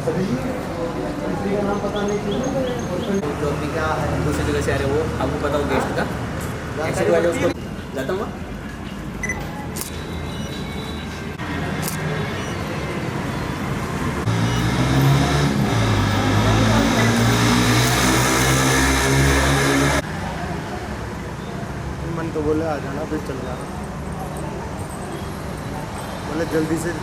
का नाम पता नहीं क्यों जो अभी का दूसरी जगह से आ रहे वो आपको पता हो गेस्ट का एक्सीडेंट वाले उसको जाता हूँ मन तो बोले आ जाना फिर चल जाना बोले जल्दी से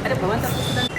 अरे भवन तक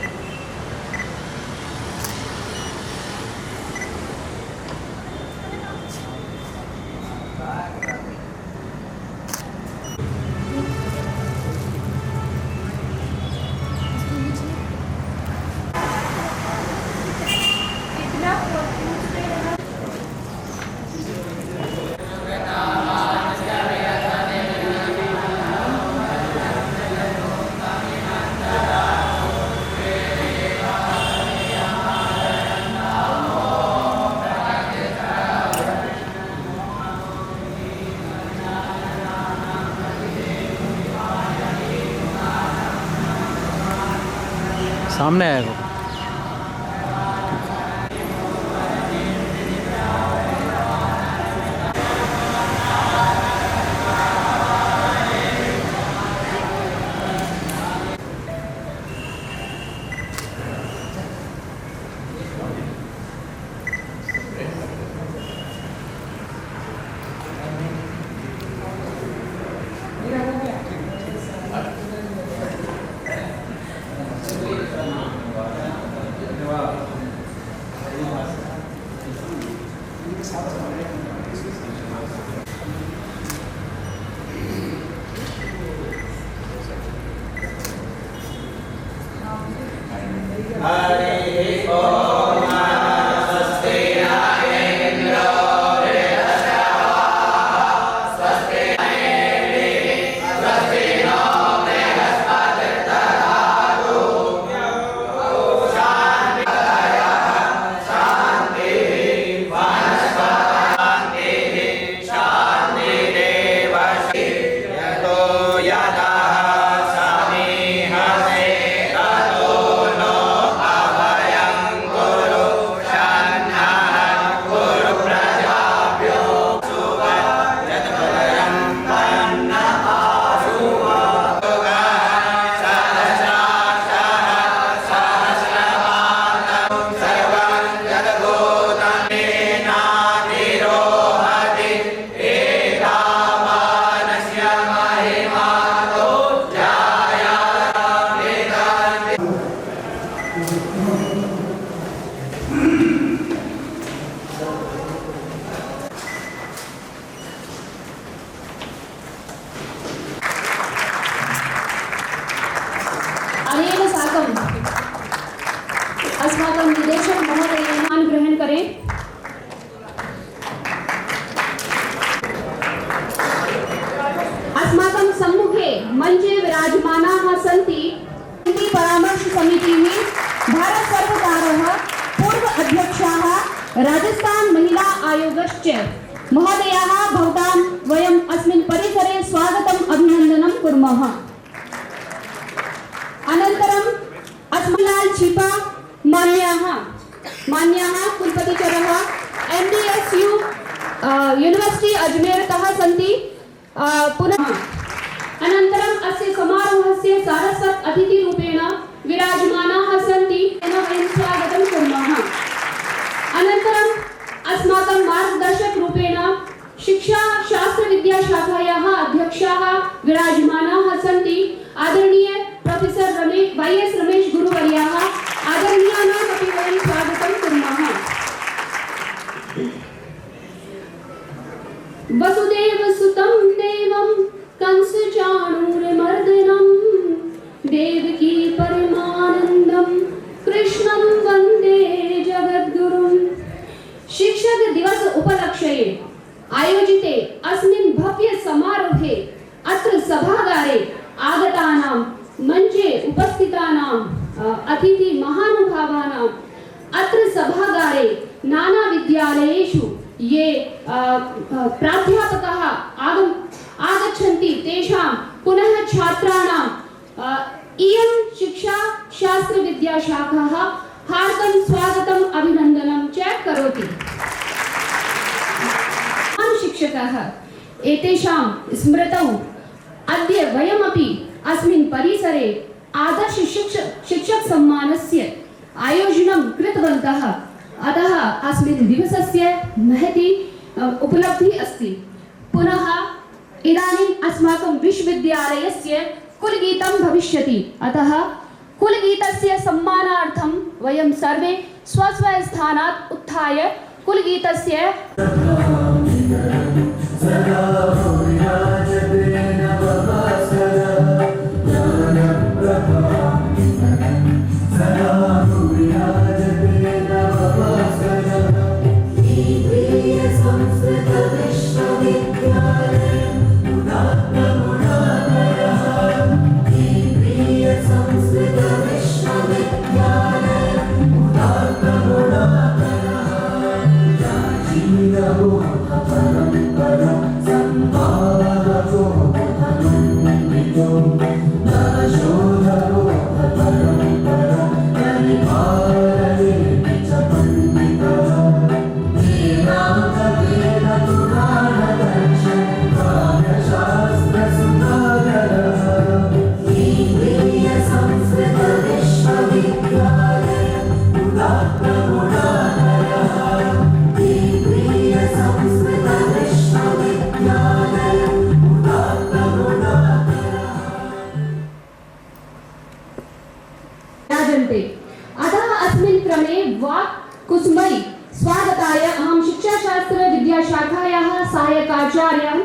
सामने आएगा मंचे विराजमानाः सन्ति। परामर्श समितिः भारत सर्वकारः पूर्व अध्यक्षाः राजस्थान महिला आयोगश्च महोदयाः भवतां वयम् अस्मिन् परिसरे स्वागतम् अभिनन्दनं कुर्मः। अनन्तरम् अस्मलाल छिपा मान्याः कुलपतिचरः MDSU यूनिवर्सिटी अजमेरतः सन्ति। पुनः अनन्तरम् अस्य समारोहस्य सारस्वत अतिथिरूपेण विराजमानाः सन्ति, तेन वयं स्वागतं कुर्मः। अनन्तरम् अस्माकं मार्गदर्शकरूपेण शिक्षा शास्त्र विद्याशाखायाः अध्यक्षाः विराजमानाः सन्ति। आदरणीय प्रोफेसर YS रमेश गुरुवर्याः आदरणीयानाम् अपि वयं स्वागतं कुर्मः। वसुदेवसुतं देवं कंसचाणूरमर्दनं देवकी परमानन्दं कृष्णं वन्दे जगद्गुरुं। शिक्षक दिवस उपलक्ष्ये आयोजिते अस्मिन् भव्य समारोहे अत्र सभागारे आगतानां मंचे उपस्थितानां अतिथि महानुभावानां अत्र सभागारे नाना विद्यालयेषु ये प्राध्यापकाः आगच्छन्ति तेषां पुनः छात्राणां इयं शिक्षा शास्त्र विद्याशाखाः हार्दं स्वागतम् अभिनन्दनं च करोति। शिक्षकाः एतेषां स्मृतौ अद्य वयमपि अस्मिन् परिसरे आदर्श शिक्षक सम्मानस्य आयोजनं कृतवन्तः। अतः अस्मिन् दिवसस्य महती उपलब्धिः अस्ति। पुनः इदानीम् अस्माकं विश्वविद्यालयस्य कुलगीतं भविष्यति। अतः कुलगीतस्य सम्मानार्थं वयं सर्वे स्वस्वस्थानात् उत्थाय कुलगीतस्य अतः अस्मिन् क्रमे वाक् कुसुमै स्वागताय अहं शिक्षाशास्त्र विद्याशाखायाः सहायकाचार्यां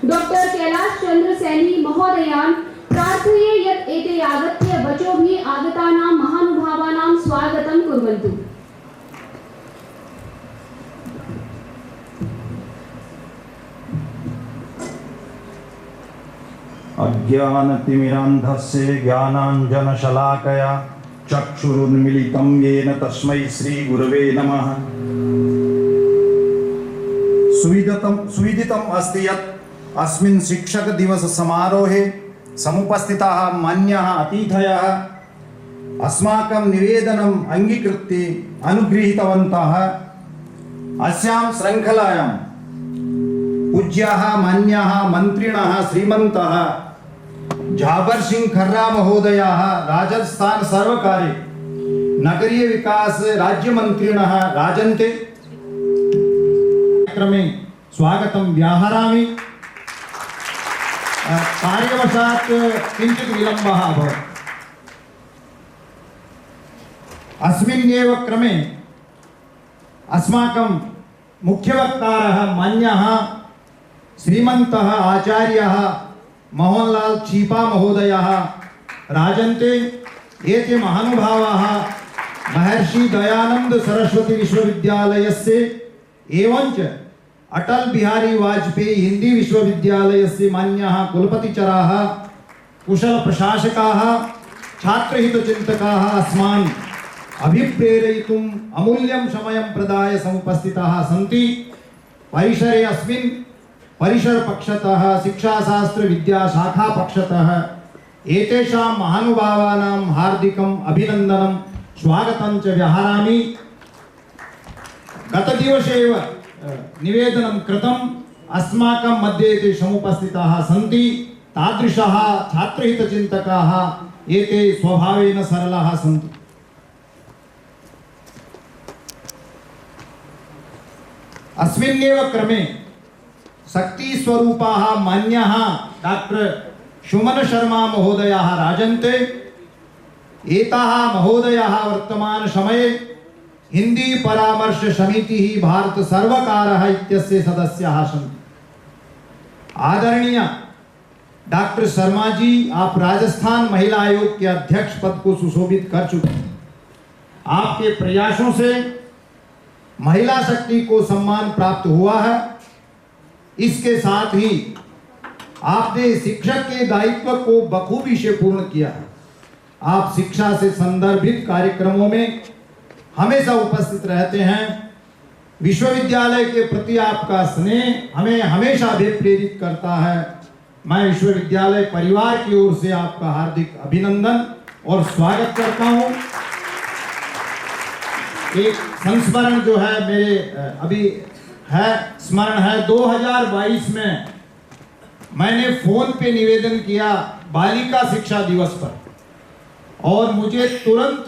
डॉक्टर कैलाश चंद्र सैनी महोदयान् प्रार्थये यत् एते आगत्य वचोभिः आगतानां महानुभावानां स्वागतं कुर्वन्तु। अज्ञानतिमिरान्धस्य ज्ञानाञ्जनशलाकया चक्षुरुन्मीलितं येन तस्मै श्रीगुरवे नमः। सुविदितम् अस्ति यत् अस्मिन् शिक्षक दिवस समारोहे समुपस्थिताः मान्याः अतिथयः अस्माकं निवेदनम् अङ्गीकृत्य अनुगृहीतवन्तः। अस्यां श्रृङ्खलायां पूज्याः मान्याः मन्त्रिणः श्रीमन्तः झाबर सिंह खर्रा महोदयाः राजस्थान सर्वकारे नगरीय विकास राज्य मंत्रिणः राजन्ते क्रमे स्वागतं व्याहरामि। कार्यवशात् किञ्चित् विलम्बः अभवत्। अस्मिन्नेव क्रमे अस्माकं मुख्यवक्तारः मान्यः श्रीमन्तः आचार्यः मोहनलाल छिपा महोदयः राजन्ते। एते महानुभावाः महर्षि दयानंद सरस्वती विश्वविद्यालयस्य एवंच अटल बिहारी वाजपेयी हिंदी विश्वविद्यालयस्य मान्याः कुलपतिचराः कुशल प्रशासकाः छात्रहितचिन्तकाः अस्मान् अभिप्रेरयितुम् अमूल्यं समयं प्रदाय समुपस्थिताः सन्ति। परिसरे अस्मिन् परिसरपक्षतः शिक्षाशास्त्र विद्याशाखापक्षतः एतेषां महानुभावानां हार्दिकम् अभिनन्दनं स्वागतं च व्याहरामि। गतदिवसे एव निवेदनं कृतम्, अस्माकं मध्ये ते समुपस्थिताः सन्ति। तादृशः छात्रहितचिन्तकाः एते स्वभावेन सरलाः सन्ति। अस्मिन्नेव क्रमे शक्तिस्वरूपाः मान्याः डॉक्टर सुमन शर्मा महोदयाः राजन्ते। एताः महोदयाः वर्तमान समये हिंदी परामर्श समितिः भारत सर्वकारः इत्यस्य सदस्याः सन्ति। आदरणीय डॉक्टर शर्मा जी, आप राजस्थान महिला आयोग के अध्यक्ष पद को सुशोभित कर चुके हैं। आपके प्रयासों से महिला शक्ति को सम्मान प्राप्त हुआ है। इसके साथ ही आपने शिक्षक के दायित्व को बखूबी से पूर्ण किया है। आप शिक्षा से संदर्भित कार्यक्रमों में हमेशा उपस्थित रहते हैं। विश्वविद्यालय के प्रति आपका स्नेह हमें हमेशा अभिप्रेरित करता है। मैं विश्वविद्यालय परिवार की ओर से आपका हार्दिक अभिनंदन और स्वागत करता हूं। एक संस्मरण जो है मेरे अभी है स्मरण है, 2022 में मैंने फोन पे निवेदन किया बालिका शिक्षा दिवस पर, और मुझे तुरंत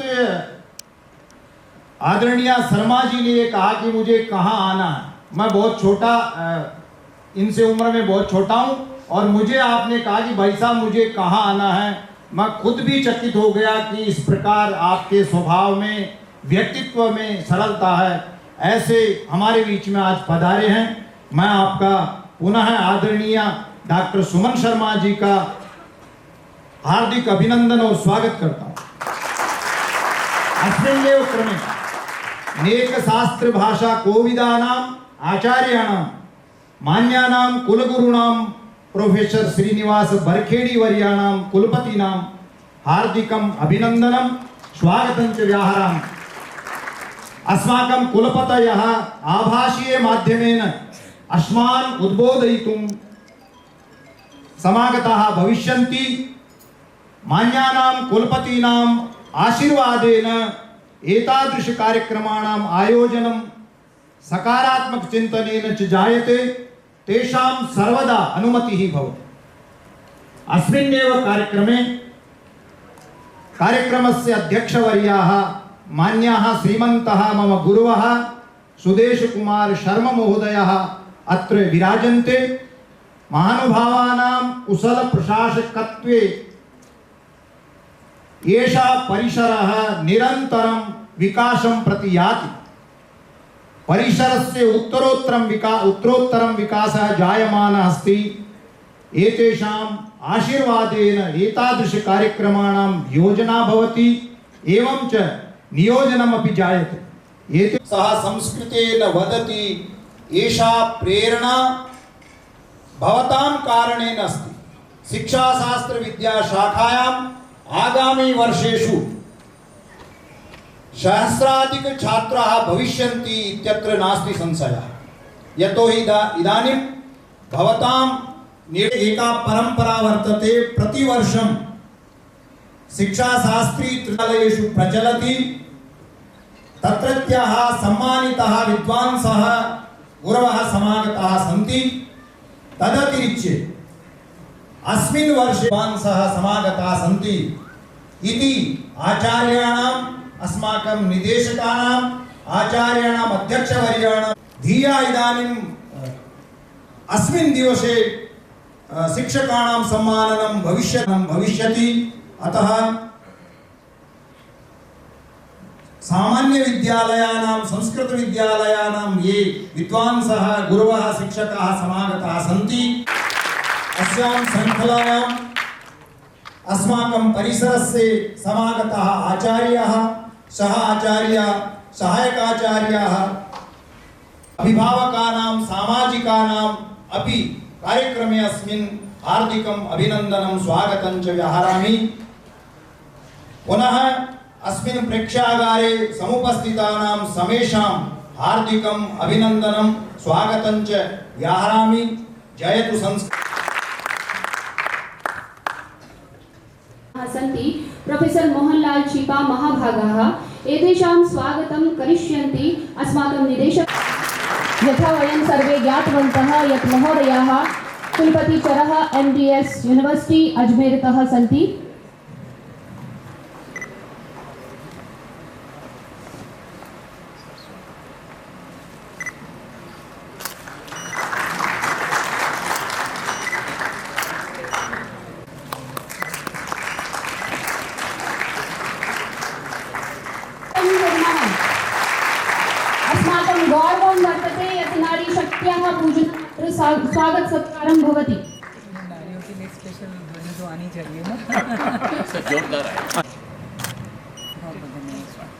आदरणीय शर्मा जी ने ये कहा कि मुझे कहाँ आना है। मैं बहुत छोटा, इनसे उम्र में बहुत छोटा हूँ, और मुझे आपने कहा कि भाई साहब मुझे कहाँ आना है। मैं खुद भी चकित हो गया कि इस प्रकार आपके स्वभाव में, व्यक्तित्व में सरलता है। ऐसे हमारे बीच में आज पधारे हैं। मैं आपका पुनः आदरणीय डॉक्टर सुमन शर्मा जी का हार्दिक अभिनंदन और स्वागत करता हूँ। अस्मिन्नेव क्रमे नेक शास्त्र भाषा कोविदानाम् आचार्याणां मान्यानां कुलगुरूणां प्रोफेसर श्रीनिवास बरखेड़ी वर्याणां कुलपतीनां हार्दिकम् अभिनन्दनं स्वागतं च व्याहरामि। अस्माकं कुलपतयः आभाषीय माध्यमेन अस्मान् उद्बोधयितुं समागताः भविष्यन्ति। मान्यानां कुलपतीनाम् आशीर्वादेन एतादृश कार्यक्रमाणाम् आयोजनं सकारात्मक चिन्तनेन च जायते, तेषां सर्वदा अनुमतिः भवति। अस्मिन्नेव कार्यक्रमस्य अध्यक्षवर्याः मान्याः श्रीमन्तः मम गुरुवः सुदेश कुमार शर्मा महोदयः अत्र विराजन्ते। महानुभावानां कुशल प्रशासकत्वे एषा परिसरः निरन्तरं विकासं प्रति याति। परिसरस्य उत्तरोत्तरं विकासः जायमानः अस्ति। एतेषाम् आशीर्वादेन एतादृश कार्यक्रमाणां योजना भवति, एवं च नियोजनमपि जायते। एते सः संस्कृतेन वदति, एषा प्रेरणा भवतां कारणेन अस्ति। शिक्षाशास्त्र विद्याशाखायाम् आगामी वर्षेषु सहस्राधिक छात्राः भविष्यन्ति इत्यत्र नास्ति संशयः। यतो हि इदानीं भवतां एका परंपरा वर्तते, प्रतिवर्षं शिक्षाशास्त्री त्रिविद्यालयेषु प्रचलति। तत्रत्याः सम्मानिताः विद्वांसः गुरवः समागताः सन्ति। तदतिरिच्य अस्मिन् वर्षे विद्वांसः समागताः सन्ति इति आचार्याणाम्, अस्माकं निदेशकानाम्, आचार्याणाम् अध्यक्षवर्याणां धिया इदानीं अस्मिन् दिवसे शिक्षकाणां सम्माननं भविष्यति। अतः सामान्य विद्यालयानां, संस्कृत विद्यालयानां ये विद्वांसः गुरवः शिक्षकाः समागताः सन्ति, अस्यां श्रृङ्खलायाम् अस्माकं परिसरस्य समागताः आचार्याः, सह आचार्याः, सहायकाचार्याः, अभिभावकानां, सामाजिकानाम् अपि कार्यक्रमे अस्मिन् हार्दिकम् अभिनन्दनं स्वागतं च व्याहरामि। पुनः अस्मिन् प्रेक्षागारे समुपस्थितानां समेषां हार्दिकम् अभिनन्दनं स्वागतं च व्याहरामि। जयतु संस्कृत। सन्ति प्रोफेसर मोहनलाल छीपा महाभागाः एतेषां स्वागतं करिष्यन्ति अस्माकं निदेशक। यथा वयं सर्वे ज्ञातवन्तः यत् महोदयाः कुलपतिचरः MDS यूनिवर्सिटी अजमेरतः सन्ति। अस्माकं गौरवं वर्तते यत् नारी शक्त्याः पूजनात्र स्वागत सत्कारं भवति। नारियों की नेक्स्ट स्पेशल ध्वनि तो आनी चाहिए ना। जोरदार है।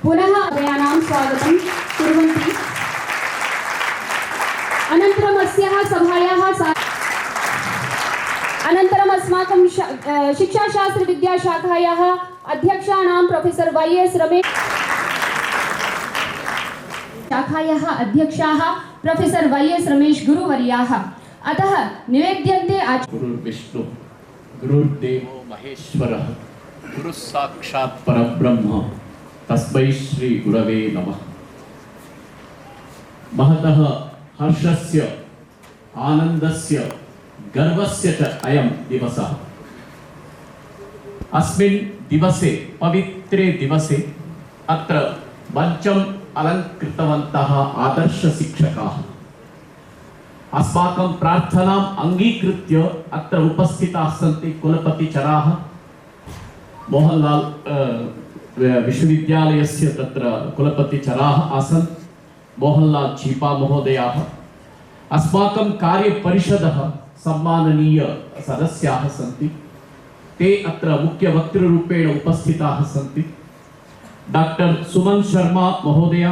पुनः अभयानां स्वागतं कुर्वन्ति। अनन्तरम् अस्याः सभायाः अनन्तरम् अस्माकं शिक्षाशास्त्र विद्याशाखायाः अध्यक्षाणां प्रोफेसर YS रमेश शाखायाः अध्यक्षाः प्रोफेसर YS रमेश गुरुवर्याः। अतः निवेद्यन्ते गुरुर्विष्णु गुरुर्देवो महेश्वरः गुरुः साक्षात् परब्रह्म तस्मै श्री गुरवे नमः। महतः हर्षस्य आनन्दस्य गर्वस्य च अयं दिवसः। अस्मिन् दिवसे पवित्रे दिवसे अत्र मञ्चम् अलङ्कृतवन्तः आदर्श शिक्षकाः अस्माकं प्रार्थनाम् अङ्गीकृत्य अत्र उपस्थिताः सन्ति कुलपतिचराः। मोहनलाल विश्वविद्यालयस्य तत्र कुलपतिचराः आसन् मोहनलाल छीपा महोदयाः। अस्माकं कार्यपरिषदः सम्माननीय सदस्याः सन्ति। ते अत्र मुख्यवक्तृरूपेण उपस्थिताः सन्ति। डॉक्टर सुमन शर्मा महोदया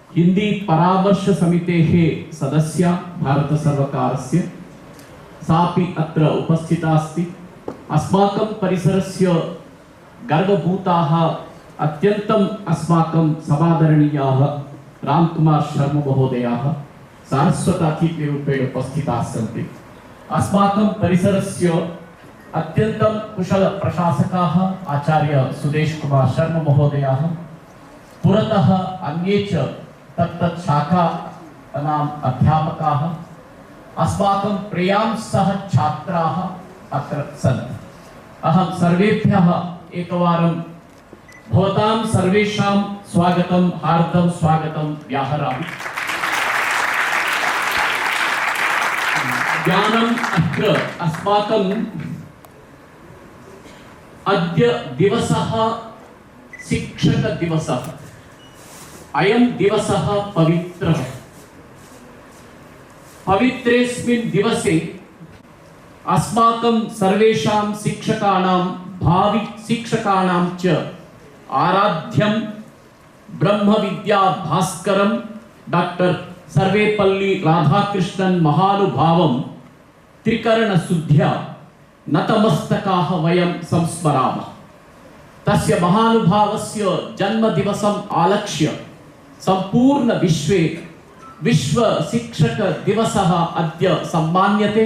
हिंदी परामर्श समितेः सदस्या भारत सर्वकारस्य सापि अत्र उपस्थिता अस्ति। अस्माकं परिसरस्य गर्वभूताः अत्यन्तम् अस्माकं समादरणीयाः रामकुमार शर्मा महोदयाः सारस्वतातिथिरूपेण उपस्थिताः सन्ति। अस्माकं परिसरस्य अत्यन्तं कुशल प्रशासकाः आचार्य सुदेश कुमार शर्मा महोदयाः पुरतः अन्ये च तत्तत् शाखानाम् अध्यापकाः अस्माकं प्रियांसः छात्राः अत्र सन्ति। अहं सर्वेभ्यः एकवारं भवतां सर्वेषां स्वागतं हार्दं स्वागतं व्याहरामि। ज्ञानम् अत्र अस्माकं अद्य दिवसः शिक्षक दिवसः। अयं दिवसः पवित्रः। पवित्रेस्मिन् दिवसे अस्माकं सर्वेषां शिक्षकाणां भावि शिक्षकाणां च आराध्यं ब्रह्मविद्या भास्करं डॉक्टर सर्वेपल्ली राधाकृष्णन् महानुभावं त्रिकरणशुद्ध्या नतमस्तकाः वयं संस्मरामः। तस्य महानुभावस्य जन्मदिवसम् आलक्ष्य संपूर्ण विश्वे विश्व शिक्षक दिवसः अद्य सम्मान्यते।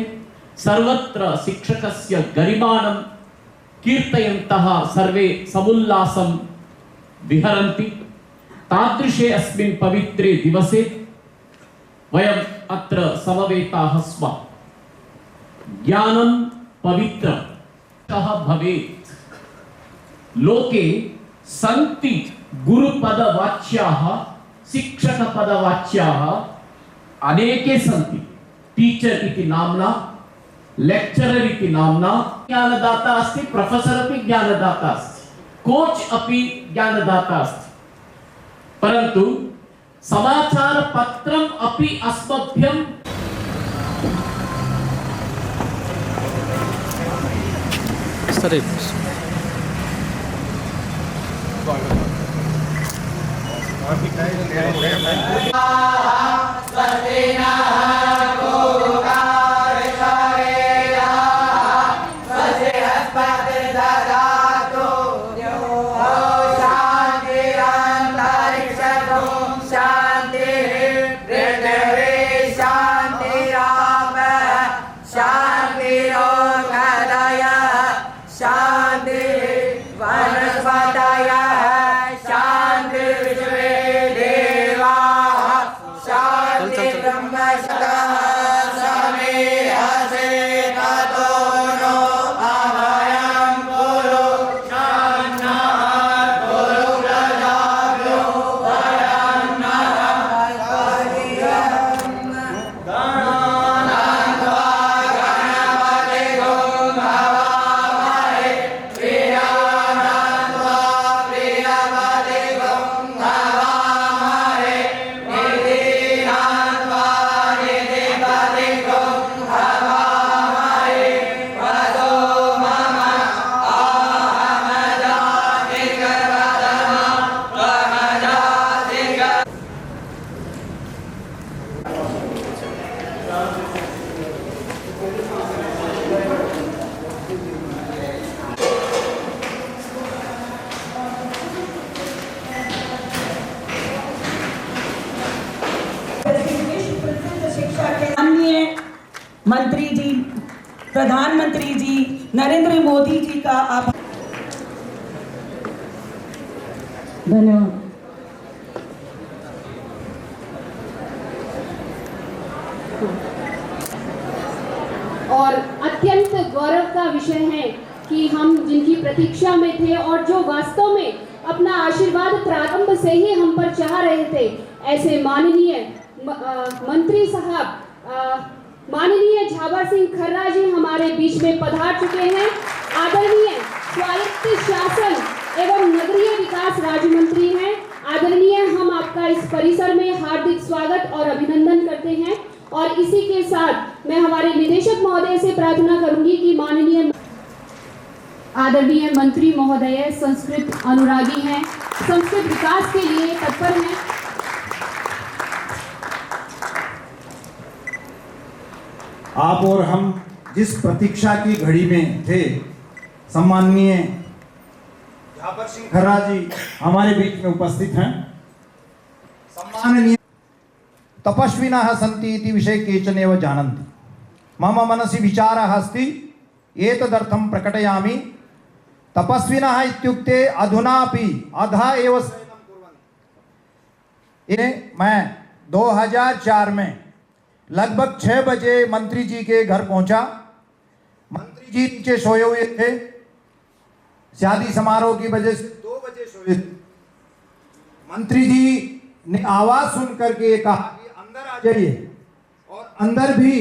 सर्वत्र शिक्षकस्य गरिमानं कीर्तयन्तः सर्वे समुल्लासं विहरन्ति। तादृशे अस्मिन् पवित्रे दिवसे वयम् अत्र समवेताः स्मः। ज्ञानं पवित्रः भवेत्। लोके सन्ति गुरुपदवाच्याः शिक्षकपदवाच्याः अनेके सन्ति। टीचर इति नाम्ना, लेक्चरर इति नाम्ना ज्ञानदाता अस्ति, प्रोफेसर अपि ज्ञानदाता अस्ति, कोच अपि ज्ञानदाता अस्ति। परन्तु समाचार पत्रम् अपि अस्मभ्यं सर्वे मंत्री जी, प्रधानमंत्री जी नरेंद्र मोदी जी का आभार। धन्यवाद। और अत्यंत गौरव का विषय है कि हम जिनकी प्रतीक्षा में थे और जो वास्तव में अपना आशीर्वाद प्रारंभ से ही हम पर चाह रहे थे, ऐसे माननीय मंत्री साहब माननीय झावर सिंह खर्रा जी हमारे बीच में पधार चुके हैं। आदरणीय स्वायत्त शासन एवं नगरीय विकास राज्य मंत्री हैं। आदरणीय, हम आपका इस परिसर में हार्दिक स्वागत और अभिनंदन करते हैं। और इसी के साथ मैं हमारे निदेशक महोदय से प्रार्थना करूंगी कि माननीय आदरणीय मंत्री महोदय संस्कृत अनुरागी हैं, संस्कृत विकास के लिए तत्पर हैं। आप और हम जिस प्रतीक्षा की घड़ी में थे, सम्माननीय झावर सिंह खर्रा जी हमारे बीच में उपस्थित हैं। सम्माननीय तपस्विनः सन्ति इति विषये केचन एव जानन्ति। मम मनसि विचारः अस्ति, एतदर्थं प्रकटयामि। तपस्विनः इत्युक्ते अधुनापि अधः एव शयनं कुर्वन्ति। मैं 2004 में लगभग 6 बजे मंत्री जी के घर पहुंचा। मंत्री जी नीचे सोए हुए थे, शादी समारोह की वजह से 2 बजे सोए थे। मंत्री जी ने आवाज सुन करके कहा कि अंदर आ जाइए, और अंदर भी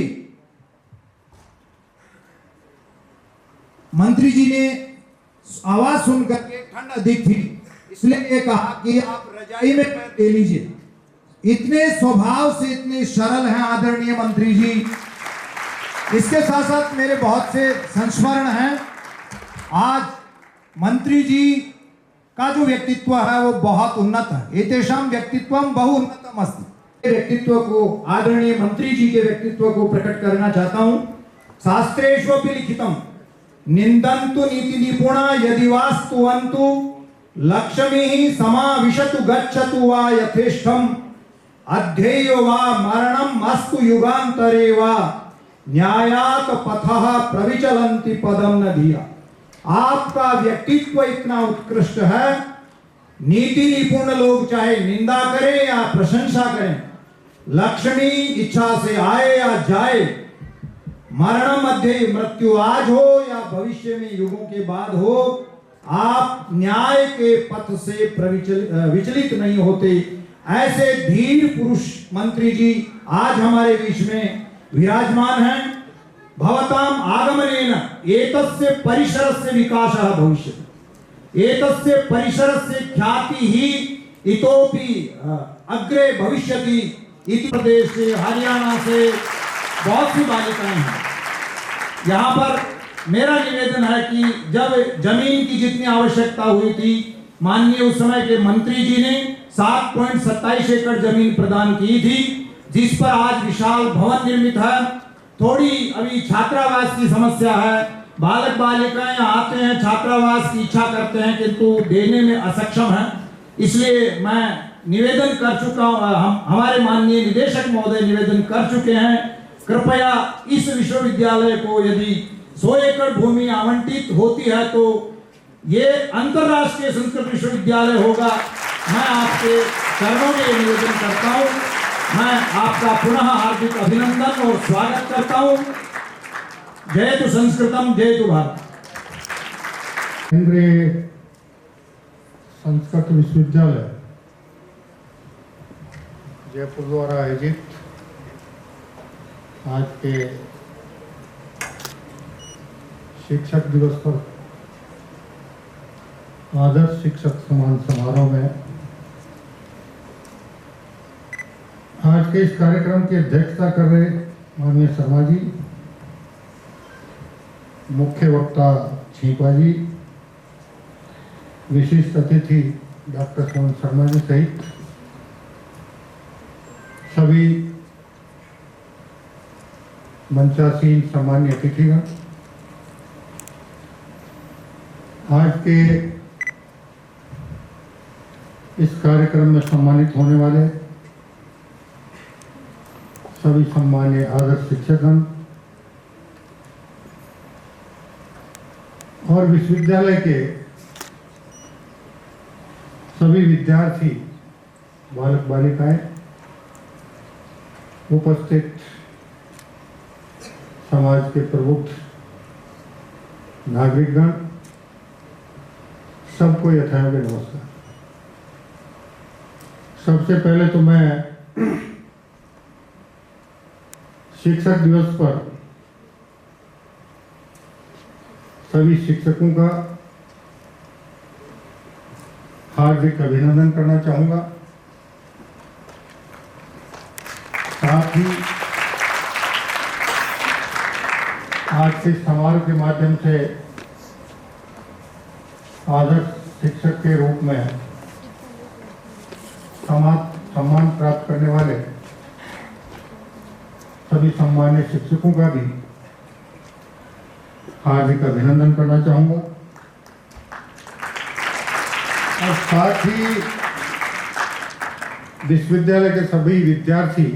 मंत्री जी ने आवाज सुन करके, ठंड अधिक थी इसलिए कहा कि आप रजाई में पैर दे लीजिए। इतने स्वभाव से इतने सरल हैं आदरणीय मंत्री जी। इसके साथ साथ मेरे बहुत से संस्मरण हैं। आज मंत्री जी का जो व्यक्तित्व है वो बहुत उन्नत है। एतेषां व्यक्तित्वं बहु उन्नतम अस्ति। व्यक्तित्व को, आदरणीय मंत्री जी के व्यक्तित्व को प्रकट करना चाहता हूं। शास्त्रेष्वपि लिखितम् निंदन्तु नीति निपुणा यदि वास्तुवन्तु लक्ष्मीः समाविशतु गच्छतु वा यथेष्टम् अध्येयो वा मरणम् अस्तु युगान्तरे वा न्यायात पथः प्रविचलन्ति पदम न धिया। आपका व्यक्तित्व इतना उत्कृष्ट है, नीति निपुण लोग चाहे निंदा करें या प्रशंसा करें, लक्ष्मी इच्छा से आए या जाए, मरणम मध्य मृत्यु आज हो या भविष्य में युगों के बाद हो, आप न्याय के पथ से विचलित नहीं होते। ऐसे धीर पुरुष मंत्री जी आज हमारे बीच में विराजमान हैं। भवताम आगमनेन एतस्य परिसरस्य विकासः भविष्यति। एतस्य परिसरस्य ख्याति ही इतोपि अग्रे भविष्यति। इति प्रदेश से, हरियाणा से बहुत सी बालिकाएं हैं। यहाँ पर मेरा निवेदन है कि जब जमीन की जितनी आवश्यकता हुई थी, माननीय उस समय के मंत्री जी ने 7.27 एकड़ जमीन प्रदान की थी, जिस पर आज विशाल भवन निर्मित है। थोड़ी अभी छात्रावास की समस्या है। बालक बालिकाएं आते हैं, छात्रावास की इच्छा करते हैं, किंतु देने में असक्षम है। इसलिए मैं निवेदन कर चुका हूं, हमारे माननीय निदेशक महोदय निवेदन कर चुके हैं, कृपया इस विश्वविद्यालय को यदि 100 एकड़ भूमि आवंटित होती है तो ये अंतर्राष्ट्रीय संस्कृत विश्वविद्यालय होगा। मैं आपके चरणों में निवेदन करता हूं। मैं आपका पुनः हार्दिक अभिनंदन और स्वागत करता हूं। जयतु संस्कृतम, जयतु भारत। केंद्रीय संस्कृत विश्वविद्यालय जयपुर द्वारा आयोजित आज के शिक्षक दिवस पर आदर्श शिक्षक सम्मान समारोह में आज के इस कार्यक्रम की अध्यक्षता कर रहे माननीय शर्मा जी, मुख्य वक्ता छीपा जी, विशिष्ट अतिथि डॉक्टर सोहन शर्मा जी सहित सभी मंचासीन सम्मान्य अतिथिगण, आज के इस कार्यक्रम में सम्मानित होने वाले सभी सम्मान्य आदर्श शिक्षकगण, और विश्वविद्यालय के सभी विद्यार्थी, बालक बालिकाएं, उपस्थित समाज के प्रमुख नागरिकगण, सबको यथायोग्य नमस्कार। सबसे पहले तो मैं शिक्षक दिवस पर सभी शिक्षकों का हार्दिक अभिनंदन करना चाहूंगा। साथ ही आज के समारोह के माध्यम से आदर्श शिक्षक के रूप में सम्मान प्राप्त करने वाले सभी सम्मानित शिक्षकों का भी हार्दिक अभिनंदन करना चाहूंगा। और साथ ही विश्वविद्यालय के सभी विद्यार्थी,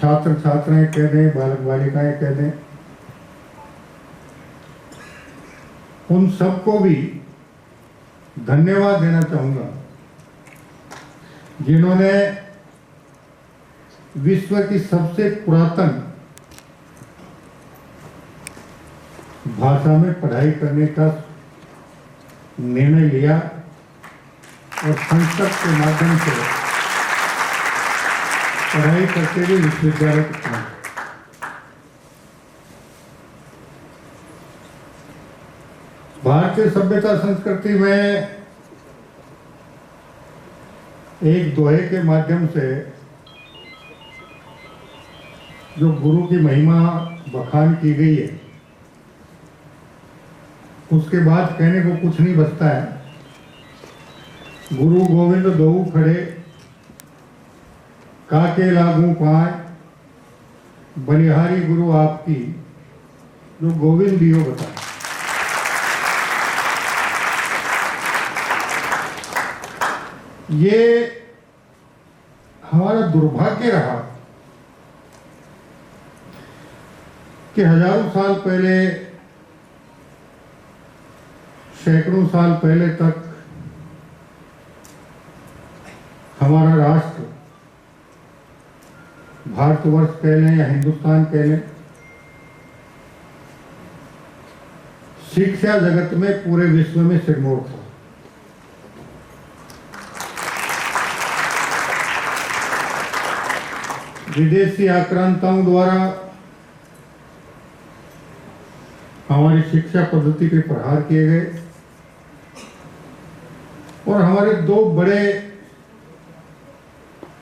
छात्र छात्राएं कह दें, बालक बालिकाएं कह दें, उन सबको भी धन्यवाद देना चाहूंगा जिन्होंने विश्व की सबसे पुरातन भाषा में पढ़ाई करने का निर्णय लिया और संस्कृत के माध्यम से पढ़ाई करते हुए विश्वविद्यालय तक पहुंचे। भारतीय सभ्यता संस्कृति में एक दोहे के माध्यम से जो गुरु की महिमा बखान की गई है, उसके बाद कहने को कुछ नहीं बचता है। गुरु गोविंद दोऊ खड़े, काके लागू पाए, बलिहारी गुरु आपकी, जो गोविंद दियो बताए। ये हमारा दुर्भाग्य रहा कि हजारों साल पहले, सैकड़ों साल पहले तक हमारा राष्ट्र, भारतवर्ष कह लें या हिंदुस्तान कह लें, शिक्षा जगत में पूरे विश्व में सिरमौर था। विदेशी आक्रांताओं द्वारा हमारी शिक्षा पद्धति पे प्रहार किए गए और हमारे दो बड़े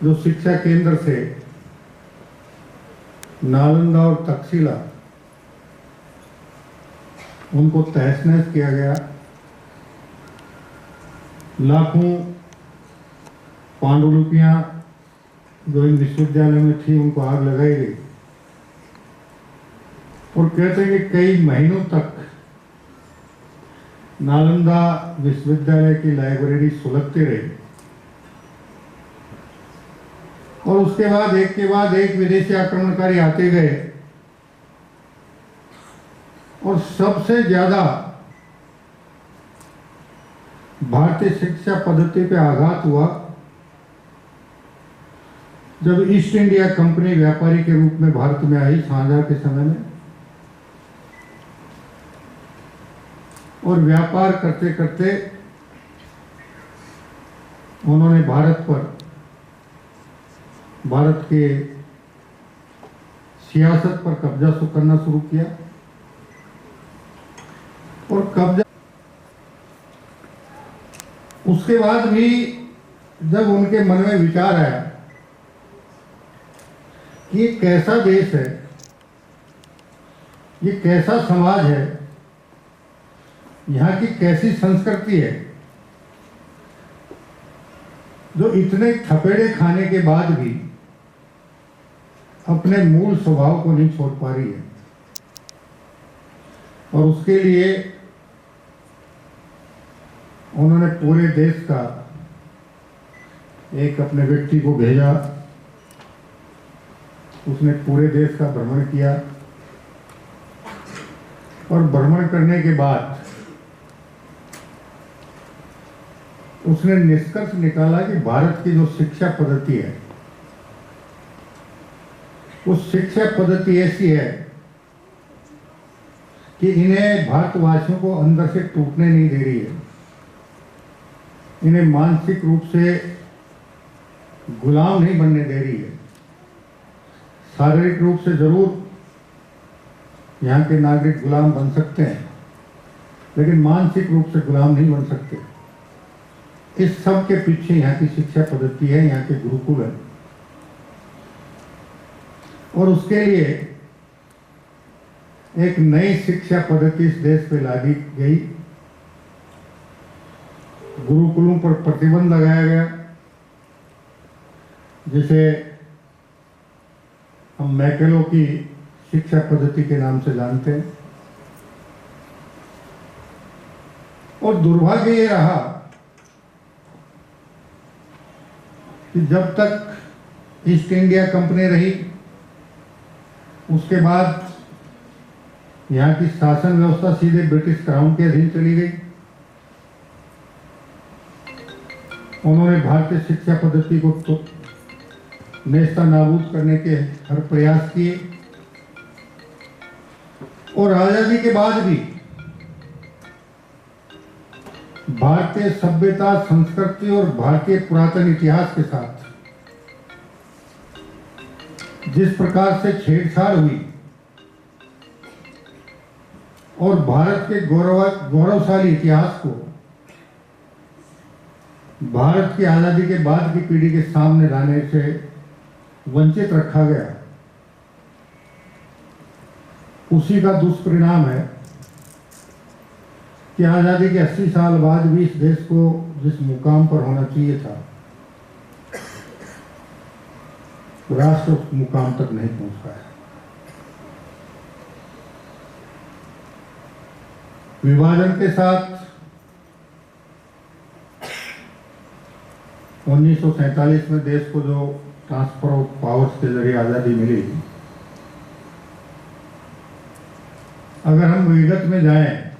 जो शिक्षा केंद्र थे, नालंदा और तक्षशिला, उनको तहस नहस किया गया। लाखों पांडुलिपियां जो इन विश्वविद्यालय में थी, उनको आग लगाई गई और कहते हैं कि कई महीनों तक नालंदा विश्वविद्यालय की लाइब्रेरी सुलगती रही और उसके बाद एक के बाद एक विदेशी आक्रमणकारी आते गए और सबसे ज्यादा भारतीय शिक्षा पद्धति पे आघात हुआ जब ईस्ट इंडिया कंपनी व्यापारी के रूप में भारत में आई शाहजहां के समय में, और व्यापार करते करते उन्होंने भारत के सियासत पर कब्जा करना शुरू किया और कब्जा, उसके बाद भी जब उनके मन में विचार आया कि ये कैसा देश है, ये कैसा समाज है, यहाँ की कैसी संस्कृति है जो इतने थपेड़े खाने के बाद भी अपने मूल स्वभाव को नहीं छोड़ पा रही है। और उसके लिए उन्होंने पूरे देश का एक अपने व्यक्ति को भेजा, उसने पूरे देश का भ्रमण किया और भ्रमण करने के बाद उसने निष्कर्ष निकाला कि भारत की जो शिक्षा पद्धति है, उस शिक्षा पद्धति ऐसी है कि इन्हें भारतवासियों को अंदर से टूटने नहीं दे रही है, इन्हें मानसिक रूप से गुलाम नहीं बनने दे रही है। शारीरिक रूप से जरूर यहाँ के नागरिक गुलाम बन सकते हैं, लेकिन मानसिक रूप से गुलाम नहीं बन सकते। इस सब के पीछे यहाँ की शिक्षा पद्धति है, यहाँ के गुरुकुल है, और उसके लिए एक नई शिक्षा पद्धति इस देश पे लादी गई। गुरुकुलों पर प्रतिबंध लगाया गया, जिसे हम मैकेलो की शिक्षा पद्धति के नाम से जानते हैं। और दुर्भाग्य ये रहा कि जब तक ईस्ट इंडिया कंपनी रही, उसके बाद यहाँ की शासन व्यवस्था सीधे ब्रिटिश क्राउन के अधीन चली गई। उन्होंने भारतीय शिक्षा पद्धति को तो नेस्ता नाबूद करने के हर प्रयास किए, और आजादी के बाद भी भारतीय सभ्यता, संस्कृति और भारतीय पुरातन इतिहास के साथ जिस प्रकार से छेड़छाड़ हुई और भारत के गौरवशाली इतिहास को भारत की आजादी के बाद की पीढ़ी के सामने लाने से वंचित रखा गया, उसी का दुष्परिणाम है कि आजादी के 80 साल बाद भी इस देश को जिस मुकाम पर होना चाहिए था, राष्ट्र उस मुकाम तक नहीं पहुंच पाया। विभाजन के साथ 1947 में देश को जो ट्रांसफर ऑफ पावर्स के जरिए आजादी मिली, अगर हम विगत में जाएं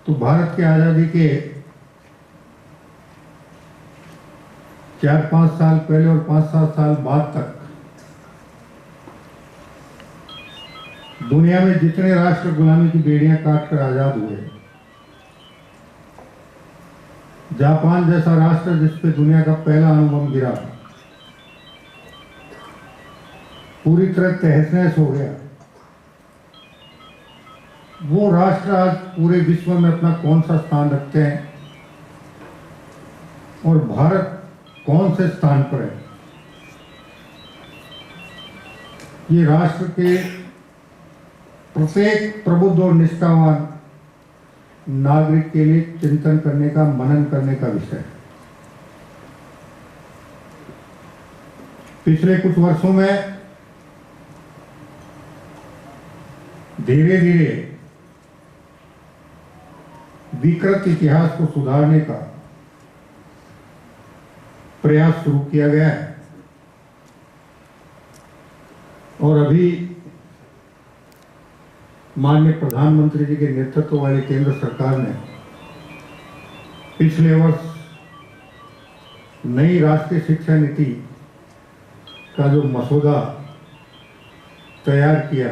तो भारत की आजादी के 4-5 साल पहले और 5-7 साल बाद तक दुनिया में जितने राष्ट्र गुलामी की बेड़ियां काटकर आजाद हुए, जापान जैसा राष्ट्र जिस पे दुनिया का पहला अणुबम गिरा, पूरी तरह तहस नहस हो गया, वो राष्ट्र आज पूरे विश्व में अपना कौन सा स्थान रखते हैं और भारत कौन से स्थान पर है, ये राष्ट्र के प्रत्येक प्रबुद्ध और निष्ठावान नागरिक के लिए चिंतन करने का, मनन करने का विषय है। पिछले कुछ वर्षों में धीरे धीरे विकृत इतिहास को सुधारने का प्रयास शुरू किया गया है, और अभी माननीय प्रधानमंत्री जी के नेतृत्व वाली केंद्र सरकार ने पिछले वर्ष नई राष्ट्रीय शिक्षा नीति का जो मसौदा तैयार किया,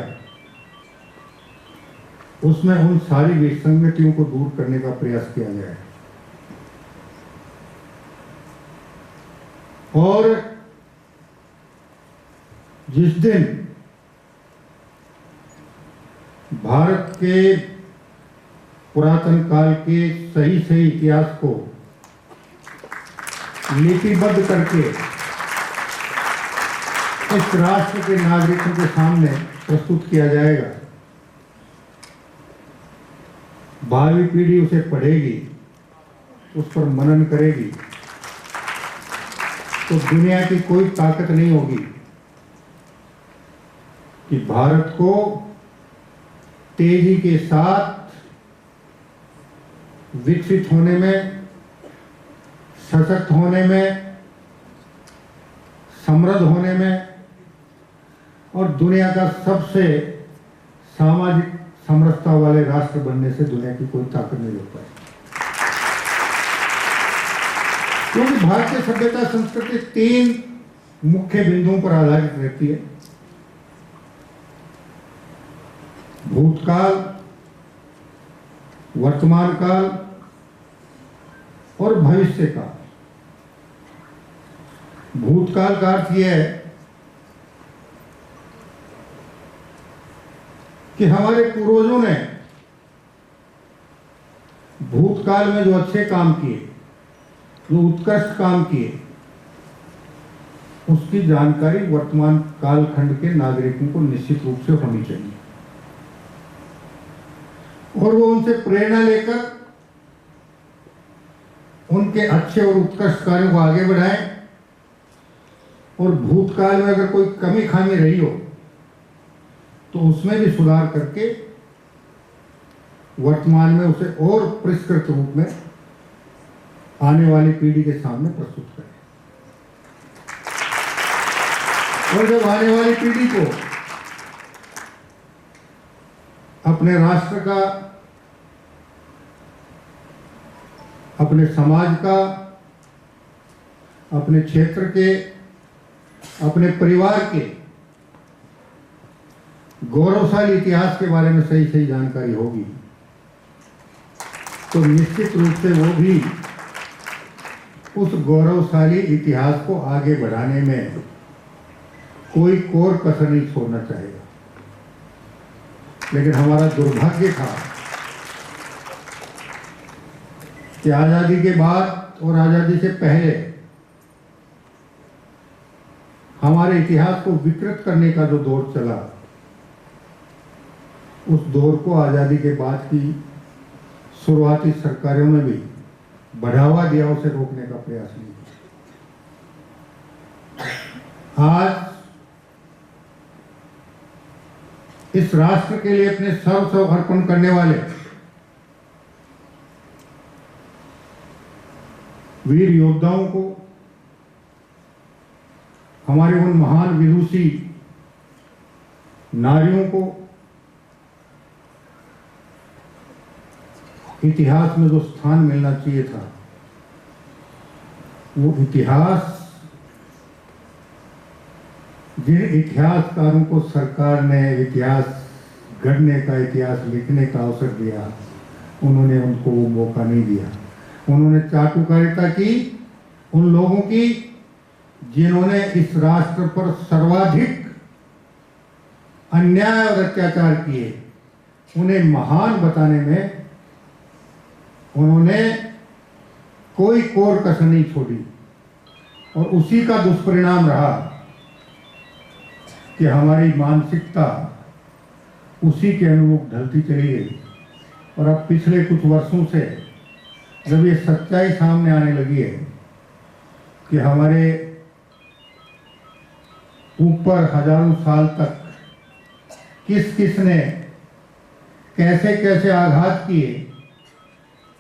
उसमें उन सारी विसंगतियों को दूर करने का प्रयास किया गया है। और जिस दिन भारत के पुरातन काल के सही सही इतिहास को लिपिबद्ध करके इस राष्ट्र के नागरिकों के सामने प्रस्तुत किया जाएगा, भावी पीढ़ी उसे पढ़ेगी, उस पर मनन करेगी, तो दुनिया की कोई ताकत नहीं होगी कि भारत को तेजी के साथ विकसित होने में, सशक्त होने में, समृद्ध होने में और दुनिया का सबसे समरसता वाले राष्ट्र बनने से दुनिया की कोई ताकत नहीं रोक पाएगी। क्योंकि भारतीय सभ्यता संस्कृति 3 मुख्य बिंदुओं पर आधारित रहती है: भूतकाल, वर्तमान काल और भविष्य काल। भूतकाल का अर्थ यह है कि हमारे पूर्वजों ने भूतकाल में जो अच्छे काम किए, जो उत्कृष्ट काम किए, उसकी जानकारी वर्तमान कालखंड के नागरिकों को निश्चित रूप से होनी चाहिए और वो उनसे प्रेरणा लेकर उनके अच्छे और उत्कृष्ट कार्यों को आगे बढ़ाएं और भूतकाल में अगर कोई कमी खामी रही हो तो उसमें भी सुधार करके वर्तमान में उसे और परिष्कृत रूप में आने वाली पीढ़ी के सामने प्रस्तुत करें। और जब आने वाली पीढ़ी को अपने राष्ट्र का, अपने समाज का, अपने क्षेत्र के, अपने परिवार के गौरवशाली इतिहास के बारे में सही सही जानकारी होगी तो निश्चित रूप से वो भी उस गौरवशाली इतिहास को आगे बढ़ाने में कोई कोर कसर नहीं छोड़ना चाहेगा। लेकिन हमारा दुर्भाग्य था कि आजादी के बाद और आजादी से पहले हमारे इतिहास को विकृत करने का जो दौर चला, उस दौर को आजादी के बाद की शुरुआती सरकारों ने भी बढ़ावा दिया, उसे रोकने का प्रयास नहीं किया। आज इस राष्ट्र के लिए अपने सर्वस्व अर्पण करने वाले वीर योद्धाओं को, हमारे उन महान विदुषी नारियों को इतिहास में जो स्थान मिलना चाहिए था, वो इतिहास, जिन इतिहासकारों को सरकार ने इतिहास गढ़ने का, इतिहास लिखने का अवसर दिया, उन्होंने उनको वो मौका नहीं दिया। उन्होंने चाटुकारिता की उन लोगों की जिन्होंने इस राष्ट्र पर सर्वाधिक अन्याय और अत्याचार किए, उन्हें महान बताने में उन्होंने कोई कोर कसर नहीं छोड़ी। और उसी का दुष्परिणाम रहा कि हमारी मानसिकता उसी के अनुरूप ढलती चली गई। और अब पिछले कुछ वर्षों से जब ये सच्चाई सामने आने लगी है कि हमारे ऊपर हजारों साल तक किस किस ने कैसे कैसे आघात किए,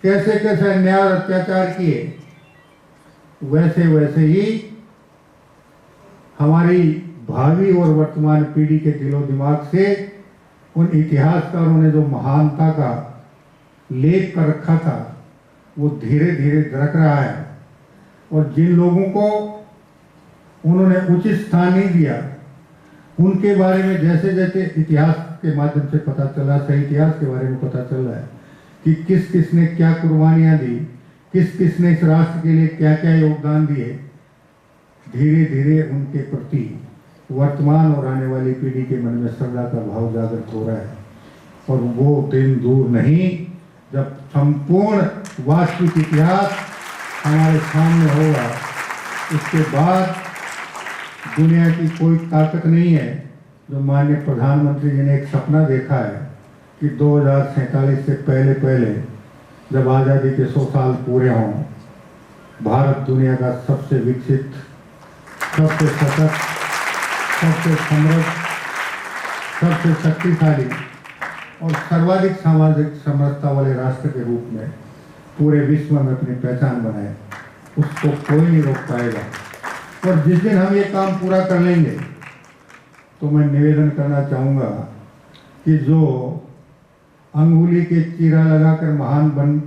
कैसे कैसे अन्याय और अत्याचार किए, वैसे वैसे ही हमारी भावी और वर्तमान पीढ़ी के दिलो दिमाग से उन इतिहासकारों ने जो महानता का लेख कर रखा था, वो धीरे धीरे दरक रहा है। और जिन लोगों को उन्होंने उचित स्थान नहीं दिया, उनके बारे में जैसे जैसे इतिहास के माध्यम से पता चला, सही इतिहास के बारे में पता चल रहा है कि किस किस ने क्या कुर्बानियां दी, किस किस ने इस राष्ट्र के लिए क्या क्या योगदान दिए, धीरे धीरे उनके प्रति वर्तमान और आने वाली पीढ़ी के मन में श्रद्धा का भाव जागृत हो रहा है। और वो दिन दूर नहीं जब संपूर्ण वास्तविक इतिहास हमारे सामने होगा। इसके बाद दुनिया की कोई ताकत नहीं है। जो माननीय प्रधानमंत्री जी ने एक सपना देखा है कि 2047 से पहले पहले जब आज़ादी के 100 साल पूरे हों, भारत दुनिया का सबसे विकसित, सबसे सशक्त, सबसे समृद्ध, सबसे शक्तिशाली और सर्वाधिक सामाजिक समरसता वाले राष्ट्र के रूप में पूरे विश्व में अपनी पहचान बनाए। उसको कोई नहीं रोक पाएगा। और जिस दिन हम ये काम पूरा कर लेंगे तो मैं निवेदन करना चाहूँगा कि जो अंगुली के चीरा लगाकर महान बन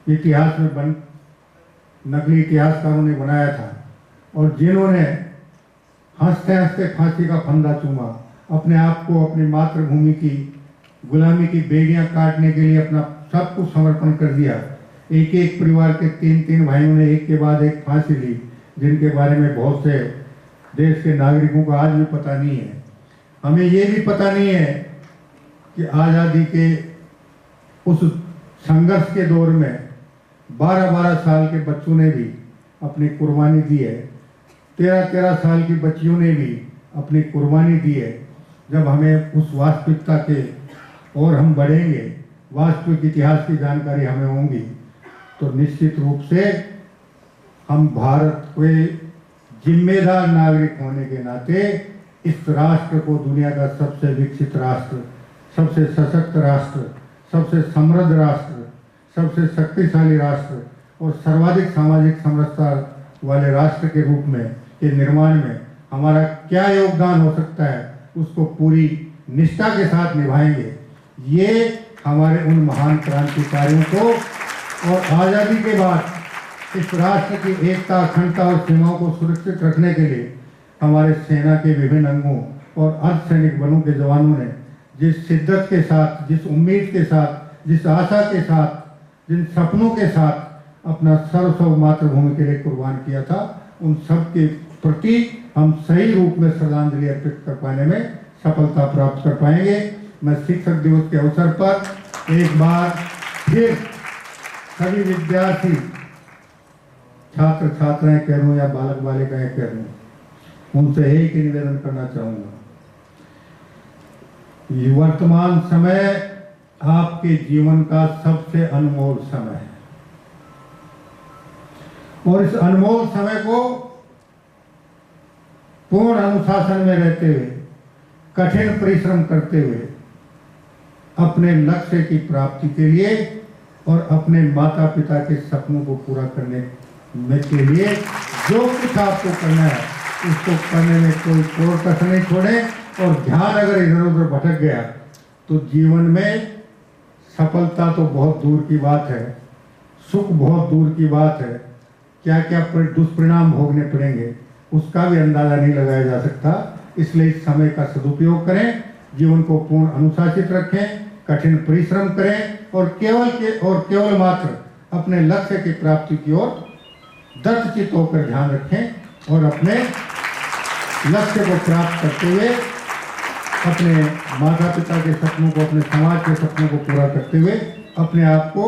इतिहास में बन नकली इतिहासकारों ने बनाया था, और जिन्होंने हंसते हंसते फांसी का फंदा चूमा, अपने आप को अपनी मातृभूमि की गुलामी की बेड़ियां काटने के लिए अपना सब कुछ समर्पण कर दिया। एक एक परिवार के तीन तीन भाइयों ने एक के बाद एक फांसी ली, जिनके बारे में बहुत से देश के नागरिकों को आज भी पता नहीं है। हमें ये भी पता नहीं है कि आज़ादी के उस संघर्ष के दौर में 12-12 साल के बच्चों ने भी अपनी कुर्बानी दी है, 13-13 साल की बच्चियों ने भी अपनी कुर्बानी दी है। जब हमें उस वास्तविकता के और हम बढ़ेंगे, वास्तविक इतिहास की जानकारी हमें होगी, तो निश्चित रूप से हम भारत के जिम्मेदार नागरिक होने के नाते इस राष्ट्र को दुनिया का सबसे विकसित राष्ट्र, सबसे सशक्त राष्ट्र, सबसे समृद्ध राष्ट्र, सबसे शक्तिशाली राष्ट्र और सर्वाधिक सामाजिक समरसता वाले राष्ट्र के रूप में के निर्माण में हमारा क्या योगदान हो सकता है, उसको पूरी निष्ठा के साथ निभाएंगे। ये हमारे उन महान क्रांतिकारियों को और आज़ादी के बाद इस राष्ट्र की एकता, अखंडता और सीमाओं को सुरक्षित रखने के लिए हमारे सेना के विभिन्न अंगों और अर्धसैनिक बलों के जवानों ने जिस शिद्दत के साथ, जिस उम्मीद के साथ, जिस आशा के साथ, जिन सपनों के साथ अपना सर्वस्व मातृभूमि के लिए कुर्बान किया था, उन सब के प्रति हम सही रूप में श्रद्धांजलि अर्पित कर पाने में सफलता प्राप्त कर पाएंगे। मैं शिक्षक दिवस के अवसर पर एक बार फिर सभी विद्यार्थी, छात्र छात्राएं कह लूँ या बालक बालिकाएं कह लूँ, उनसे एक ही निवेदन करना चाहूँगा। ये वर्तमान समय आपके जीवन का सबसे अनमोल समय है, और इस अनमोल समय को पूर्ण अनुशासन में रहते हुए, कठिन परिश्रम करते हुए, अपने लक्ष्य की प्राप्ति के लिए और अपने माता पिता के सपनों को पूरा करने में के लिए जो कुछ आपको करना है, उसको करने में कोई कोर कसर नहीं छोड़े। और ध्यान अगर इधर उधर भटक गया तो जीवन में सफलता तो बहुत दूर की बात है, सुख बहुत दूर की बात है, क्या क्या दुष्परिणाम भोगने पड़ेंगे उसका भी अंदाजा नहीं लगाया जा सकता। इसलिए इस समय का सदुपयोग करें, जीवन को पूर्ण अनुशासित रखें, कठिन परिश्रम करें और केवल मात्र अपने लक्ष्य की प्राप्ति की ओर दृढ़चित्त होकर ध्यान रखें और अपने लक्ष्य को प्राप्त करते हुए अपने माता पिता के सपनों को, अपने समाज के सपनों को पूरा करते हुए अपने आप को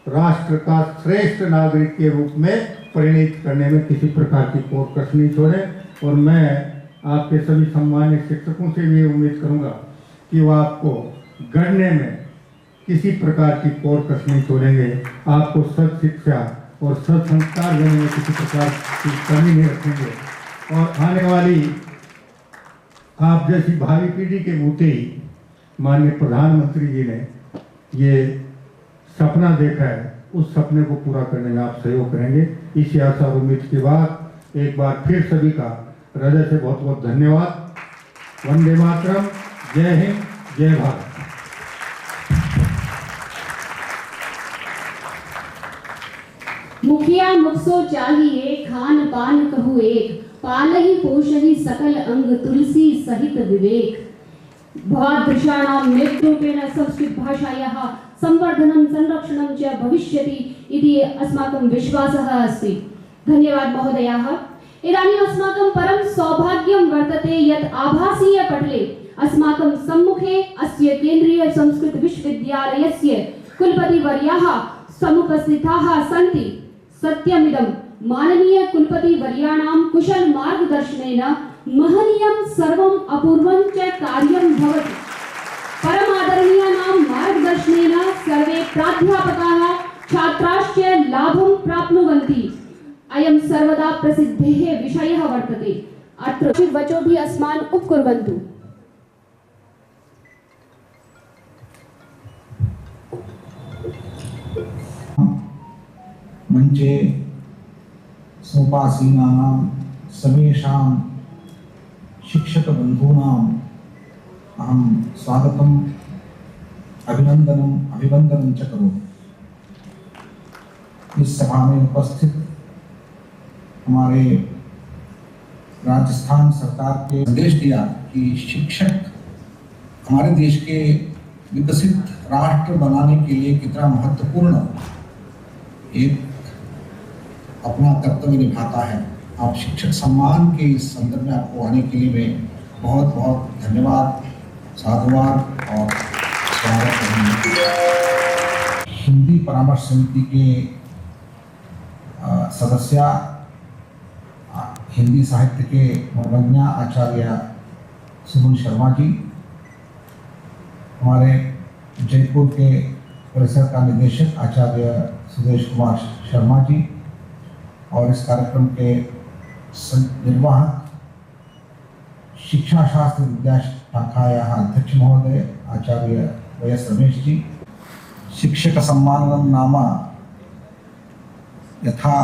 राष्ट्र का श्रेष्ठ नागरिक के रूप में परिणित करने में किसी प्रकार की कोर कसर नहीं छोड़ें। और मैं आपके सभी सम्मानित शिक्षकों से भी उम्मीद करूंगा कि वो आपको गढ़ने में किसी प्रकार की कोर कसर नहीं छोड़ेंगे, आपको सत शिक्षा और सत संस्कार देने में किसी प्रकार की कमी नहीं रखेंगे। और आने वाली आप जैसी भावी पीढ़ी के बूते ही माननीय प्रधानमंत्री जी ने ये सपना देखा है, उस सपने को पूरा करने में आप सहयोग करेंगे। इसी आशा और उम्मीद के बाद एक बार फिर सभी का हृदय से बहुत बहुत धन्यवाद। वंदे मातरम, जय हिंद, जय भारत। मुखिया मुखसो चाहिए, खान पान कहु एक, पालहि पोषहि सकल अंग, तुलसी सहित विवेक। भवादृशाणां नेतृत्वेन संस्कृत भाषायाः संवर्धनं संरक्षणं च भविष्यति इति अस्माकं विश्वासः अस्ति। धन्यवाद महोदयाः। इदानीम् अस्माकं परं सौभाग्यं वर्तते यत् आभासीय पटले अस्माकं सम्मुखे अस्य केन्द्रीय संस्कृत विश्वविद्यालयस्य कुलपतिवर्याः समुपस्थिताः सन्ति। सत्यमिदं माननीय कुलपतिवर्याणां कुशल मार्गदर्शनेन महनीयं सर्वम् अपूर्वं च कार्यं भवति। परमादरणीयानां मार्गदर्शनेन सर्वे प्राध्यापकाः छात्राश्च लाभं प्राप्नुवन्ति। अयं सर्वदा प्रसिद्धेः विषयः वर्तते। अत्र वचोभिः अस्मान् उपकुर्वन्तु। मंचे सोपासीनानां समेषां शिक्षकबन्धूनाम् अहं स्वागतं अभिवंदनम च करोमि। इस सभा में उपस्थित हमारे राजस्थान सरकार के संदेश दिया कि शिक्षक हमारे देश के विकसित राष्ट्र बनाने के लिए कितना महत्वपूर्ण एक अपना कर्तव्य निभाता है। आप शिक्षक सम्मान के इस संदर्भ में आपको आने के लिए मैं बहुत बहुत धन्यवाद, साधुवाद और स्वागत करूँगा। हिंदी परामर्श समिति के सदस्य, हिंदी साहित्य के मनोरंजन आचार्य सुमन शर्मा जी, हमारे जयपुर के परिसर का निदेशक आचार्य सुदेश कुमार शर्मा जी और इस कार्यक्रम के निर्वाहक शिक्षा शास्त्र विद्या शाखायाः अध्यक्ष महोदय आचार्य वैएस रमेश जी। शिक्षक सम्माननं नाम यथा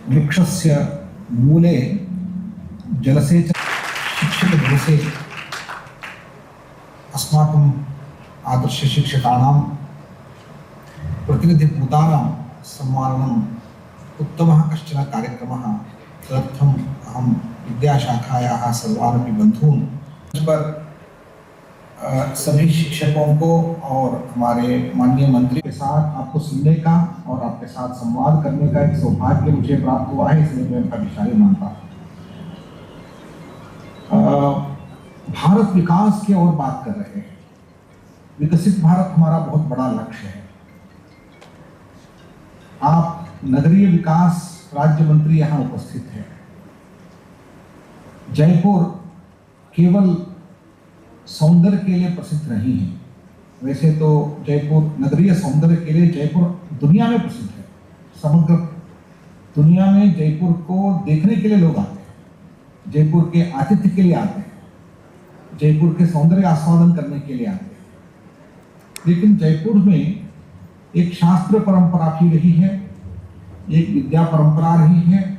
वृक्षस्य मूले जलसेच शिक्षकदिवसे अस्माकम् आदर्शशिक्षकाणां प्रतिनिधिभूतानां सम्माननम् उत्तमः कश्चन कार्यक्रमः। तदर्थम् अहं विद्याशाखायाः सर्वानपि बन्धून् पर सभी शिक्षकों को और हमारे माननीय मंत्री के साथ आपको सुनने का और आपके साथ संवाद करने का एक सौभाग्य मुझे प्राप्त हुआ है, इसलिए मैं भाग्यशाली मानता हूँ। भारत विकास की ओर बात कर रहे हैं। विकसित भारत हमारा बहुत बड़ा लक्ष्य है। आप नगरीय विकास राज्य मंत्री यहाँ उपस्थित हैं। जयपुर केवल सौंदर्य के लिए प्रसिद्ध नहीं है। वैसे तो जयपुर नगरीय सौंदर्य के लिए जयपुर दुनिया में प्रसिद्ध है। समग्र दुनिया में जयपुर को देखने के लिए लोग आते हैं, जयपुर के आतिथ्य के लिए आते हैं, जयपुर के सौंदर्य आस्वादन करने के लिए आते हैं। लेकिन जयपुर में एक शास्त्र परंपरा भी रही है, एक विद्या परंपरा रही है,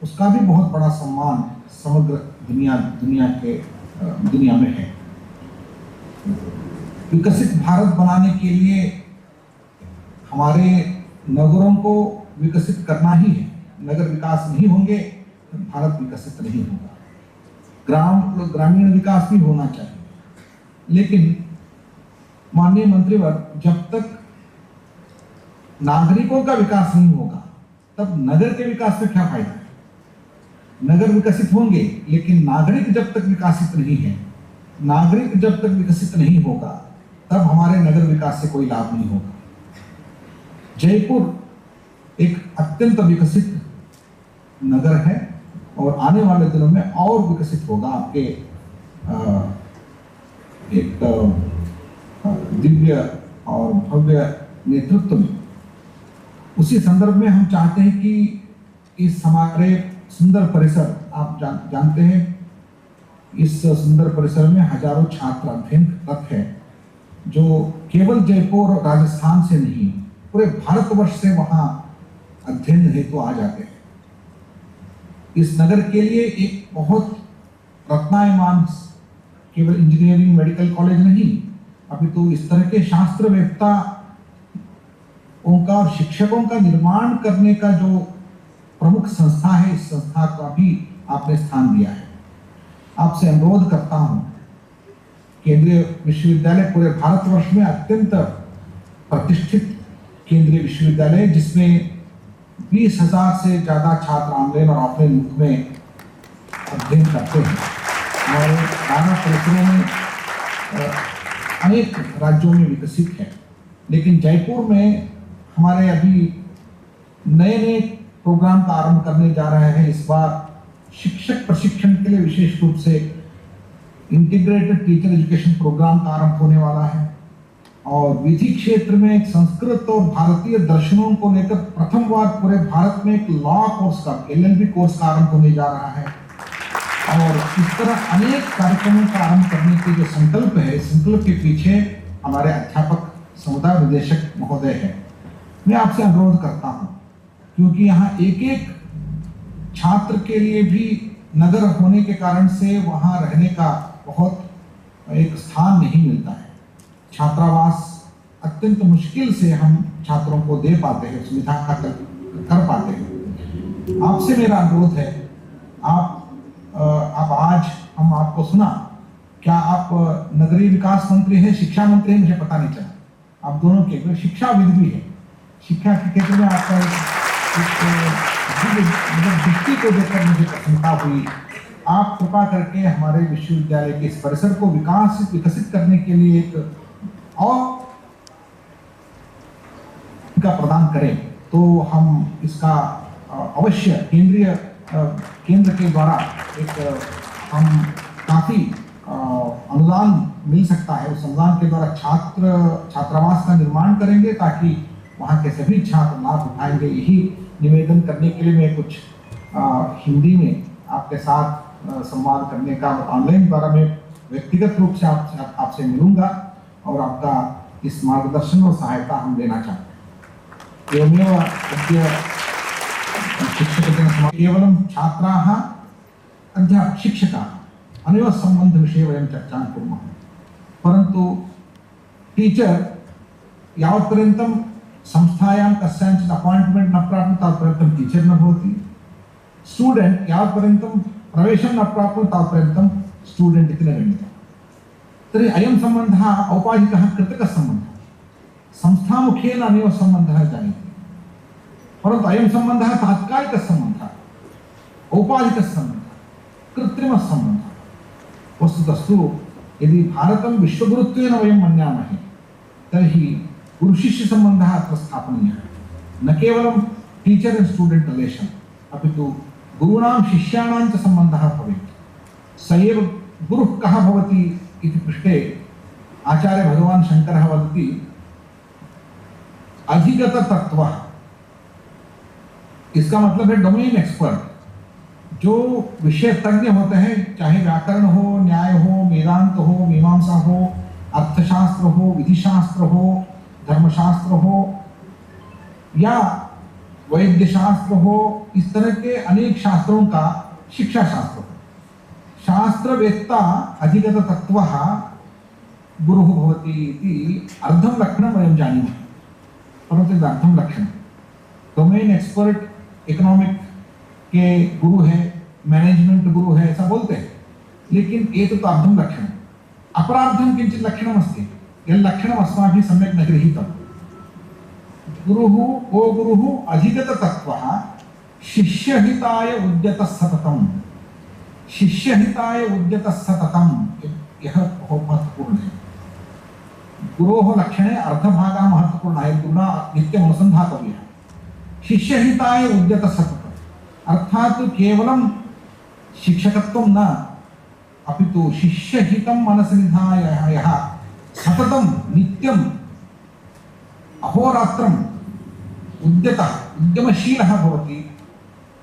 उसका भी बहुत बड़ा सम्मान समग्र दुनिया में है। विकसित भारत बनाने के लिए हमारे नगरों को विकसित करना ही है। नगर विकास नहीं होंगे तो भारत विकसित नहीं होगा। ग्रामीण विकास भी होना चाहिए। लेकिन माननीय मंत्रीवर, जब तक नागरिकों का विकास नहीं होगा तब नगर के विकास में क्या फायदा है। नगर विकसित होंगे लेकिन नागरिक जब तक विकसित नहीं है, नागरिक जब तक विकसित नहीं होगा तब हमारे नगर विकास से कोई लाभ नहीं होगा। जयपुर एक अत्यंत विकसित नगर है और आने वाले दिनों में और विकसित होगा आपके एक दिव्य और भव्य नेतृत्व में। उसी संदर्भ में हम चाहते हैं कि इस हमारे सुंदर परिसर, आप जानते हैं इस सुंदर परिसर में हजारों छात्र अध्ययनरत हैं, जो केवल जयपुर और राजस्थान से नहीं पूरे भारतवर्ष से वहां अध्ययन हेतु आ जाते हैं। इस नगर के लिए एक बहुत रत्नायमान केवल इंजीनियरिंग मेडिकल कॉलेज नहीं, अभी तो इस तरह के शास्त्रवेत्ता और शिक्षकों का निर्माण करने का जो प्रमुख संस्था है, इस संस्था का भी आपने स्थान दिया है। आपसे अनुरोध करता हूं, केंद्रीय विश्वविद्यालय पूरे भारतवर्ष में अत्यंत प्रतिष्ठित केंद्रीय विश्वविद्यालय, जिसमें 20,000 से ज्यादा छात्र ऑनलाइन और ऑफलाइन मुख में अध्ययन करते हैं और 12 परिसरों में अनेक राज्यों में विकसित है। लेकिन जयपुर में हमारे अभी नए नए प्रोग्राम का आरंभ करने जा रहे हैं। इस बार शिक्षक प्रशिक्षण के लिए विशेष रूप से इंटीग्रेटेड टीचर एजुकेशन प्रोग्राम का आरंभ होने वाला है और विधि क्षेत्र में संस्कृत और भारतीय दर्शनों को लेकर प्रथम बार पूरे भारत में एक लॉ कोर्स का LLB कोर्स का आरंभ होने जा रहा है। और इस तरह अनेक कार्यक्रमों का आरंभ करने के जो संकल्प है, संकल्प के पीछे हमारे अध्यापक समुदाय निदेशक महोदय है। मैं आपसे अनुरोध करता हूं, क्योंकि यहाँ एक एक छात्र के लिए भी नगर होने के कारण से वहाँ रहने का बहुत एक स्थान नहीं मिलता है। छात्रावास अत्यंत मुश्किल से हम छात्रों को दे पाते हैं, सुविधा कर पाते हैं। आपसे मेरा अनुरोध है, आप आज हम आपको सुना, क्या आप नगरीय विकास मंत्री हैं, शिक्षा मंत्री हैं, मुझे पता नहीं चला। आप दोनों के शिक्षाविद भी है, शिक्षा के क्षेत्र में आपका दृष्टि को देखकर मुझे प्रसन्नता हुई। आप कृपा करके हमारे विश्वविद्यालय के इस परिसर को विकसित करने के लिए एक और का प्रदान करें, तो हम इसका अवश्य केंद्र के द्वारा एक हम काफी अनुदान मिल सकता है। उस अनुदान के द्वारा छात्रावास का निर्माण करेंगे ताकि वहाँ के सभी छात्र लाभ उठाएंगे। यही निवेदन करने के लिए मैं कुछ हिंदी में आपके साथ संवाद करने का ऑनलाइन द्वारा मैं व्यक्तिगत रूप से आपसे मिलूंगा और आपका इस मार्गदर्शन और सहायता हम देना चाहते हैं। एवमेव अद्य शिक्षकदिनं केवलं छात्राः शिक्षकाः अनयोः सम्बन्धविषये वयं चर्चां कुर्मः, परन्तु टीचर यावत्पर्यन्तं संस्थायां कस्याञ्चित् अपॉइंटमेंट न प्राप्नोति तावत्पर्यन्तं टीचर न भवति। स्टूडेंट यावत्पर्यन्तं प्रवेशं न प्राप्नोति तावत्पर्यन्तं स्टूडेंट इति न गण्यते। तर्हि अयं सम्बन्धः औपाधिकः कृतकः सम्बन्धः, संस्थामुखेन अनयोः सम्बन्धः जायते, परन्तु अयं सम्बन्धः तात्कालिकः सम्बन्धः, औपाधिकः सम्बन्धः, कृत्रिमः सम्बन्धः। वस्तुतस्तु यदि भारतं विश्वगुरुत्वेन वयं मन्यामहे तर्हि गुरुशिष्य सम्बन्धः अत्र स्थापनीयः, न केवलं टीचर एंड स्टूडेंट रिलेशन, अपि तु गुरूणां शिष्याणां च सम्बन्धः भवेत्। स एव गुरुः कः भवति इति पृष्टे आचार्य भगवान शंकरः वदति अधिगत तत्वः। इसका मतलब है डोमेन एक्सपर्ट, जो विषय तज्ञ होते हैं, चाहे व्याकरण हो, न्याय हो, वेदांत हो, मीमांसा हो, अर्थशास्त्र हो, विधिशास्त्र हो, धर्मशास्त्र हो या वैद्य शास्त्र हो, इस तरह के अनेक शास्त्रों का शिक्षा शास्त्र हो। शास्त्रवेत्ता अधिगत तत्वः गुरुः भवति इति अर्धं लक्षणं वयं जानीमः, परन्तु इदं अर्धं लक्षणं। डोमेन एक्सपर्ट इकोनॉमिक के गुरु है, मैनेजमेंट गुरु है, ऐसा बोलते हैं, लेकिन एतत् अर्धं लक्षणम्। अपरार्धं किञ्चित् लक्षणमस्ति, यत् लक्षणम् अस्माभिः सम्यक् न गृहीतम्। गुरुः ओ गुरुः अधिगत तत्वः शिष्यहिताय उद्यतः सततम्। शिष्यहिताय उद्यतः सततम्, यह बहुत महत्वपूर्ण है। गुरोः लक्षणे अर्धभागः महत्वपूर्णः, गुरुणा नित्यम् अनुसन्धातव्यः। शिष्यहिताय उद्यतः सततम् अर्थात केवलं शिक्षकत्वं न, अपि तु शिष्यहितं मनसि निधाय यः सततं नित्यम् अहोरात्रम् उद्यतः उद्यमशीलः भवति,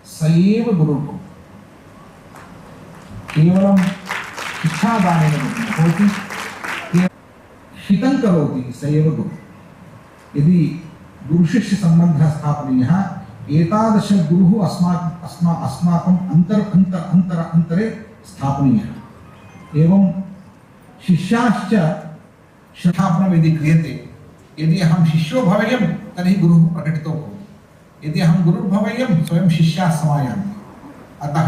स एव गुरुः। केवलं शिक्षादानेन न भवति, हितं करोति, स एव गुरुः। यदि गुरुशिष्य सम्बन्धः स्थापनीयः, एतादृश गुरुः अस्माकम् अन्तरे स्थापनीयः। एवं शिष्याश्च श्रद्धापनं यदि क्रियते, यदि अहं शिष्यो भवेयं तर्हि गुरुः प्रकटितो भवति, यदि अहं गुरुर्भवेयं स्वयं शिष्याः समायान्ति। अतः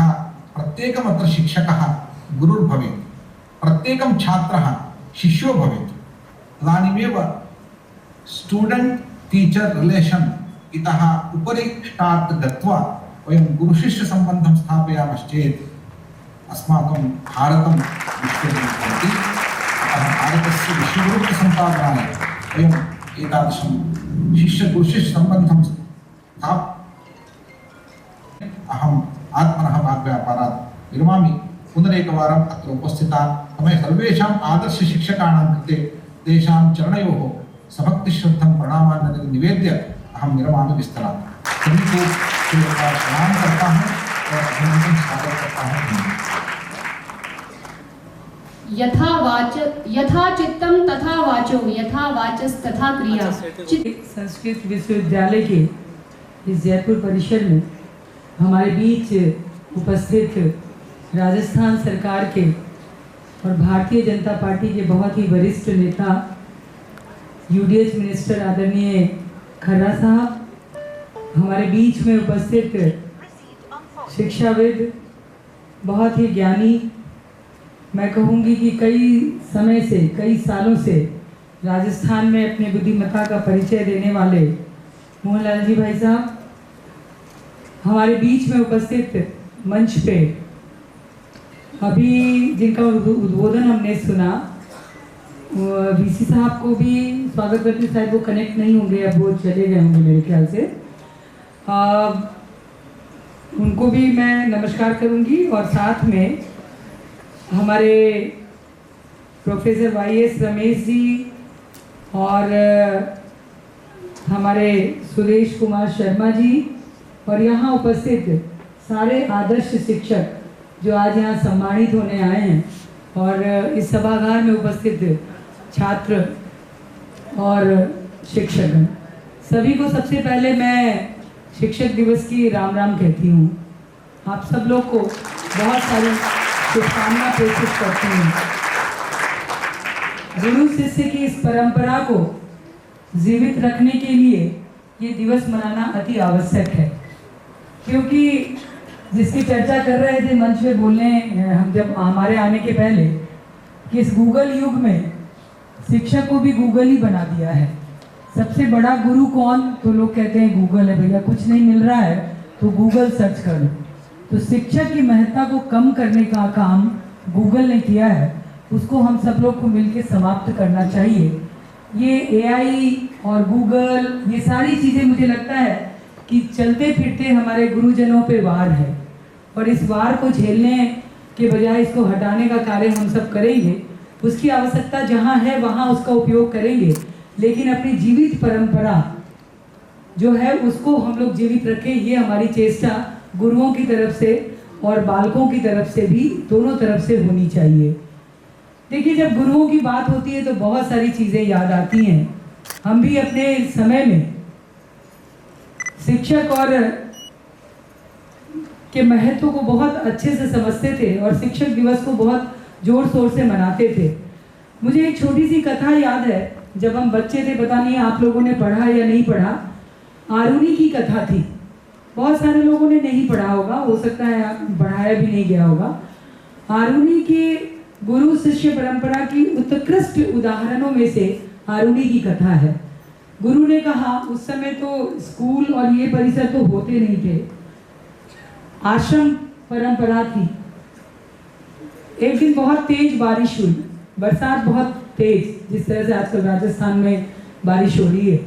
प्रत्येकम् अत्र शिक्षकः गुरुर्भवेत्, प्रत्येकं छात्रः शिष्यो भवेत्। तदानीमेव स्टूडेंट टीचर रिलेशन इतः उपरि स्टार्ट् गत्वा वयं गुरुशिष्य सम्बन्धं स्थापयामश्चेत् अस्माकं भारतं विश्वगुरुः भवति। अतः भारतस्य विश्वगुरुत्वसम्पादनाय वयम् एतादृशं शिष्य-गुरुशिष्य सम्बन्धं अहम् आत्मनः वाग्व्यापारात् विरमामि। पुनरेकवारम् अत्र उपस्थितान् मम सर्वेषाम् आदर्शशिक्षकाणां कृते तेषां चरणयोः सभक्तिश्रद्धं प्रणामान् निवेद्य अहं विरमामि विस्तरामि। सभी को प्रणाम करता हूँ और अभिनंदन स्वागत करता हूँ। यथा चित्तम तथा वाचो, यथा वाचस तथा क्रिया। संस्कृत विश्वविद्यालय के इस जयपुर परिसर में हमारे बीच उपस्थित राजस्थान सरकार के और भारतीय जनता पार्टी के बहुत ही वरिष्ठ नेता यूडीएच मिनिस्टर आदरणीय खर्रा साहब, हमारे बीच में उपस्थित शिक्षाविद, बहुत ही ज्ञानी, मैं कहूँगी कि कई समय से, कई सालों से राजस्थान में अपनी बुद्धिमत्ता का परिचय देने वाले मोहनलाल जी भाई साहब, हमारे बीच में उपस्थित मंच पे अभी जिनका उद्बोधन हमने सुना, वीसी साहब को भी स्वागत करते, शायद वो कनेक्ट नहीं होंगे, अब वो चले गए होंगे मेरे ख्याल से। उनको भी मैं नमस्कार करूंगी और साथ में हमारे प्रोफेसर वाईएस रमेश जी और हमारे सुरेश कुमार शर्मा जी और यहाँ उपस्थित सारे आदर्श शिक्षक जो आज यहाँ सम्मानित होने आए हैं, और इस सभागार में उपस्थित छात्र और शिक्षकगण, सभी को सबसे पहले मैं शिक्षक दिवस की राम राम कहती हूँ। आप सब लोग को बहुत सारी शुभकामनाएं प्रेषित करती हूँ। गुरु शिष्य की इस परंपरा को जीवित रखने के लिए ये दिवस मनाना अति आवश्यक है, क्योंकि जिसकी चर्चा कर रहे थे मंच में बोलने हम जब हमारे आने के पहले कि इस गूगल युग में शिक्षक को भी गूगल ही बना दिया है। सबसे बड़ा गुरु कौन, तो लोग कहते हैं गूगल है भैया, कुछ नहीं मिल रहा है तो गूगल सर्च कर लो। तो शिक्षक की महत्ता को कम करने का काम गूगल ने किया है, उसको हम सब लोग को मिलकर समाप्त करना चाहिए। ये एआई और गूगल, ये सारी चीज़ें मुझे लगता है कि चलते फिरते हमारे गुरुजनों पे वार है, और इस वार को झेलने के बजाय इसको हटाने का कार्य हम सब करेंगे। उसकी आवश्यकता जहाँ है वहाँ उसका उपयोग करेंगे, लेकिन अपनी जीवित परंपरा जो है उसको हम लोग जीवित रखें। ये हमारी चेष्टा गुरुओं की तरफ से और बालकों की तरफ से भी, दोनों तरफ से होनी चाहिए। देखिए, जब गुरुओं की बात होती है तो बहुत सारी चीज़ें याद आती हैं। हम भी अपने समय में शिक्षक और के महत्व को बहुत अच्छे से समझते थे और शिक्षक दिवस को बहुत जोर शोर से मनाते थे। मुझे एक छोटी सी कथा याद है, जब हम बच्चे थे, पता नहीं आप लोगों ने पढ़ा या नहीं पढ़ा, आरुणि की कथा थी। बहुत सारे लोगों ने नहीं पढ़ा होगा, हो सकता है पढ़ाया भी नहीं गया होगा। आरुणि के गुरु शिष्य परंपरा की उत्कृष्ट उदाहरणों में से आरुणि की कथा है। गुरु ने कहा, उस समय तो स्कूल और ये परिसर तो होते नहीं थे, आश्रम परंपरा थी। एक दिन बहुत तेज बारिश हुई, बरसात बहुत तेज, जिस तरह से आजकल राजस्थान में बारिश हो रही है।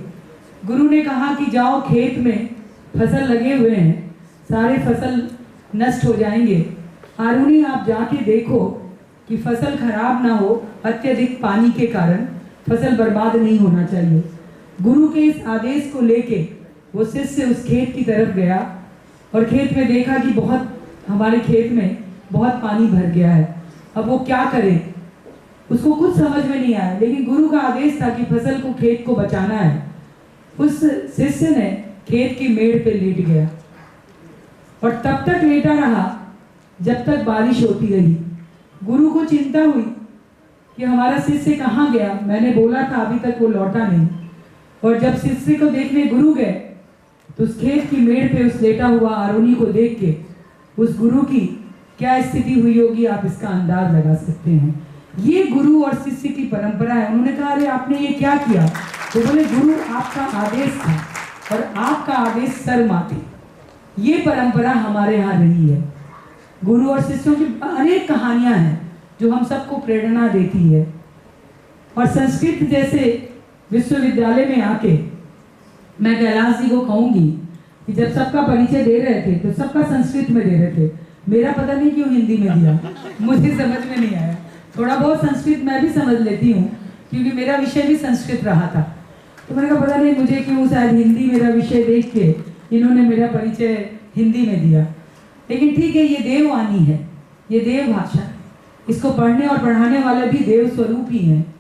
गुरु ने कहा कि जाओ, खेत में फसल लगे हुए हैं, सारे फसल नष्ट हो जाएंगे। आरुणि, आप जाके देखो कि फसल खराब ना हो, अत्यधिक पानी के कारण फसल बर्बाद नहीं होना चाहिए। गुरु के इस आदेश को लेके वो शिष्य उस खेत की तरफ गया और खेत में देखा कि हमारे खेत में बहुत पानी भर गया है। अब वो क्या करे, उसको कुछ समझ में नहीं आया, लेकिन गुरु का आदेश था कि फसल को, खेत को बचाना है। उस शिष्य ने खेत की मेड़ पे लेट गया और तब तक लेटा रहा जब तक बारिश होती रही। गुरु को चिंता हुई कि हमारा शिष्य कहाँ गया, मैंने बोला था अभी तक वो लौटा नहीं। और जब शिष्य को देखने गुरु गए तो उस खेत की मेड़ पे उस लेटा हुआ आरुणि को देख के उस गुरु की क्या स्थिति हुई होगी, आप इसका अंदाज लगा सकते हैं। ये गुरु और शिष्य की परंपरा है। उन्होंने कहा, अरे आपने ये क्या किया? तो बोले, गुरु आपका आदेश था और आपका आदेश सर माते। ये परंपरा हमारे यहाँ रही है। गुरु और शिष्यों की अनेक कहानियां हैं जो हम सबको प्रेरणा देती है। और संस्कृत जैसे विश्वविद्यालय में आके मैं कैलाश जी को कहूंगी कि जब सबका परिचय दे रहे थे तो सबका संस्कृत में दे रहे थे, मेरा पता नहीं क्यों हिंदी में दिया, मुझे समझ में नहीं आया। थोड़ा बहुत संस्कृत मैं भी समझ लेती हूँ क्योंकि मेरा विषय भी संस्कृत रहा था। तो मैंने कहा पता नहीं मुझे क्यों, शायद हिंदी मेरा विषय देख के इन्होंने मेरा परिचय हिंदी में दिया। लेकिन ठीक है, ये देववाणी है, ये देव भाषा, इसको पढ़ने और पढ़ाने वाले भी देव स्वरूप ही हैं,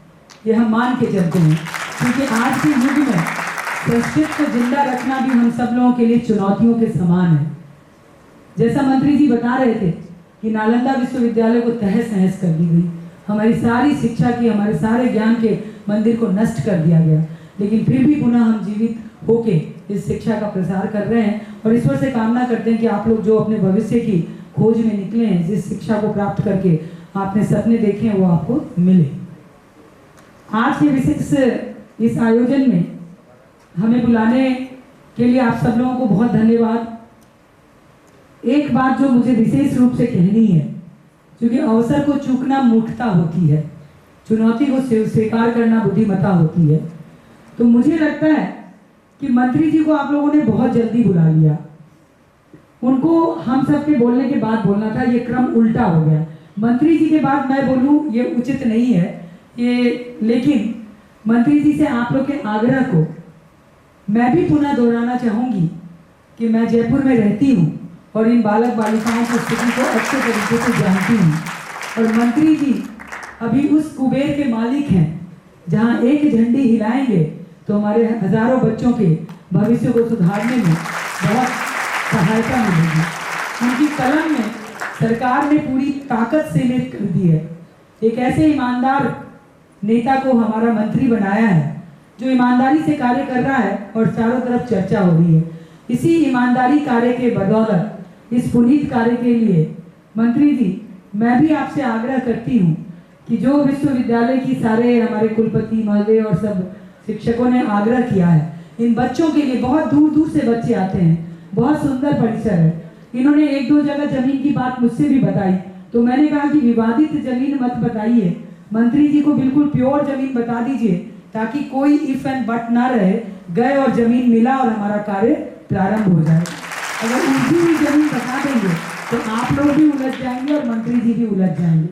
ये हम मान के चलते हैं। क्योंकि आज के युग में संस्कृत को जिंदा रखना भी हम सब लोगों के लिए चुनौतियों के समान है। जैसा मंत्री जी बता रहे थे कि नालंदा विश्वविद्यालय को तहस नहस कर दी गई, हमारी सारी शिक्षा की, हमारे सारे ज्ञान के मंदिर को नष्ट कर दिया गया, लेकिन फिर भी पुनः हम जीवित होके इस शिक्षा का प्रसार कर रहे हैं और ईश्वर से कामना करते हैं कि आप लोग जो अपने भविष्य की खोज में निकले हैं, जिस शिक्षा को प्राप्त करके आपने सपने देखे हैं, वो आपको मिले। आज के विशेष इस आयोजन में हमें बुलाने के लिए आप सब लोगों को बहुत धन्यवाद। एक बात जो मुझे विशेष रूप से कहनी है, क्योंकि अवसर को चूकना मूर्खता होती है, चुनौती को स्वीकार करना बुद्धिमत्ता होती है। तो मुझे लगता है कि मंत्री जी को आप लोगों ने बहुत जल्दी बुला लिया। उनको हम सब के बोलने के बाद बोलना था, ये क्रम उल्टा हो गया। मंत्री जी के बाद मैं बोलूं ये उचित नहीं है ये, लेकिन मंत्री जी से आप लोग के आग्रह को मैं भी पुनः दोहराना चाहूँगी कि मैं जयपुर में रहती हूँ और इन बालक बालिकाओं की स्थिति को अच्छे तरीके से जानती हूँ। और मंत्री जी अभी उस कुबेर के मालिक हैं जहाँ एक झंडी हिलाएंगे तो हमारे हजारों बच्चों के भविष्य को सुधारने में बहुत सहायता मिलेगी। उनकी कलम में सरकार ने पूरी ताकत से लेकर कर दी है। एक ऐसे ईमानदार नेता को हमारा मंत्री बनाया है जो ईमानदारी से कार्य कर रहा है और चारों तरफ चर्चा हो रही है। इसी ईमानदारी कार्य के बदौलत इस पुनीत कार्य के लिए मंत्री जी मैं भी आपसे आग्रह करती हूँ कि जो विश्वविद्यालय की सारे हमारे कुलपति महोदय और सब शिक्षकों ने आग्रह किया है, इन बच्चों के लिए बहुत दूर दूर से बच्चे आते हैं, बहुत सुंदर परिसर है। इन्होंने एक दो जगह जमीन की बात मुझसे भी बताई, तो मैंने कहा कि विवादित जमीन मत बताइए, मंत्री जी को बिल्कुल प्योर जमीन बता दीजिए ताकि कोई इफ एंड बट ना रहे, गए और जमीन मिला और हमारा कार्य प्रारंभ हो जाए। अगर उनकी भी जमीन बता देंगे तो आप लोग भी उलझ जाएंगे और मंत्री जी भी उलझ जाएंगे।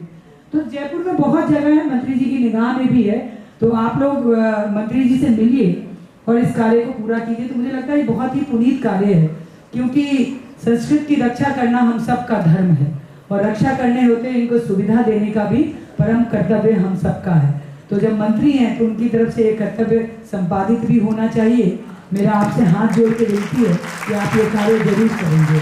तो जयपुर में बहुत जगह है, मंत्री जी की निगाह में भी है, तो आप लोग मंत्री जी से मिलिए और इस कार्य को पूरा कीजिए। तो मुझे लगता है ये बहुत ही पुनीत कार्य है, क्योंकि संस्कृत की रक्षा करना हम सबका धर्म है और रक्षा करने होते इनको सुविधा देने का भी परम कर्तव्य हम सबका है। तो जब मंत्री हैं तो उनकी तरफ से ये कर्तव्य संपादित भी होना चाहिए। मेरा आपसे हाथ जोड़ के विनती है कि आप ये कार्य जरूर करेंगे।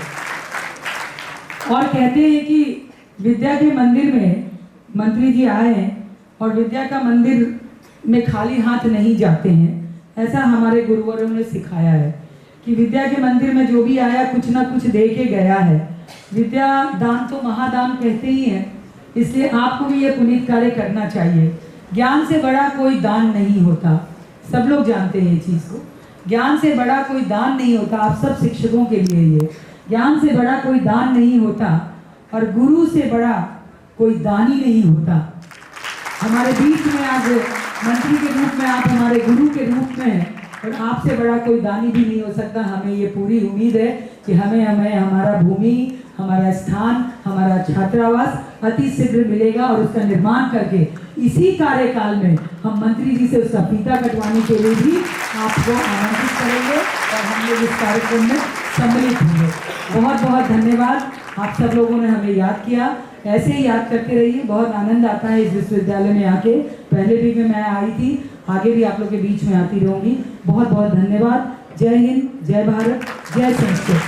और कहते हैं कि विद्या के मंदिर में मंत्री जी आए हैं और विद्या का मंदिर में खाली हाथ नहीं जाते हैं, ऐसा हमारे गुरुवरों ने सिखाया है कि विद्या के मंदिर में जो भी आया कुछ ना कुछ दे के गया है। विद्या दान तो महादान कहते ही हैं, इसलिए आपको भी ये पुनीत कार्य करना चाहिए। ज्ञान से बड़ा कोई दान नहीं होता, सब लोग जानते हैं ये चीज़ को। ज्ञान से बड़ा कोई दान नहीं होता, आप सब शिक्षकों के लिए ये ज्ञान से बड़ा कोई दान नहीं होता और गुरु से बड़ा कोई दानी नहीं होता। हमारे बीच में आज मंत्री के रूप में आप हमारे गुरु के रूप में हैं और आपसे बड़ा कोई दानी भी नहीं हो सकता। हमें ये पूरी उम्मीद है कि हमें हमारा भूमि, हमारा स्थान, हमारा छात्रावास अति शीघ्र मिलेगा और उसका निर्माण करके इसी कार्यकाल में हम मंत्री जी से उसका फीता कटवाने के लिए भी आपको आमंत्रित करेंगे और हम लोग इस कार्यक्रम में सम्मिलित होंगे। बहुत बहुत धन्यवाद, आप सब लोगों ने हमें याद किया, ऐसे ही याद करते रहिए। बहुत आनंद आता है इस विश्वविद्यालय में आके, पहले भी मैं आई थी, आगे भी आप लोग के बीच में आती रहूँगी। बहुत बहुत धन्यवाद। जय हिंद, जय भारत, जय संस्कृत।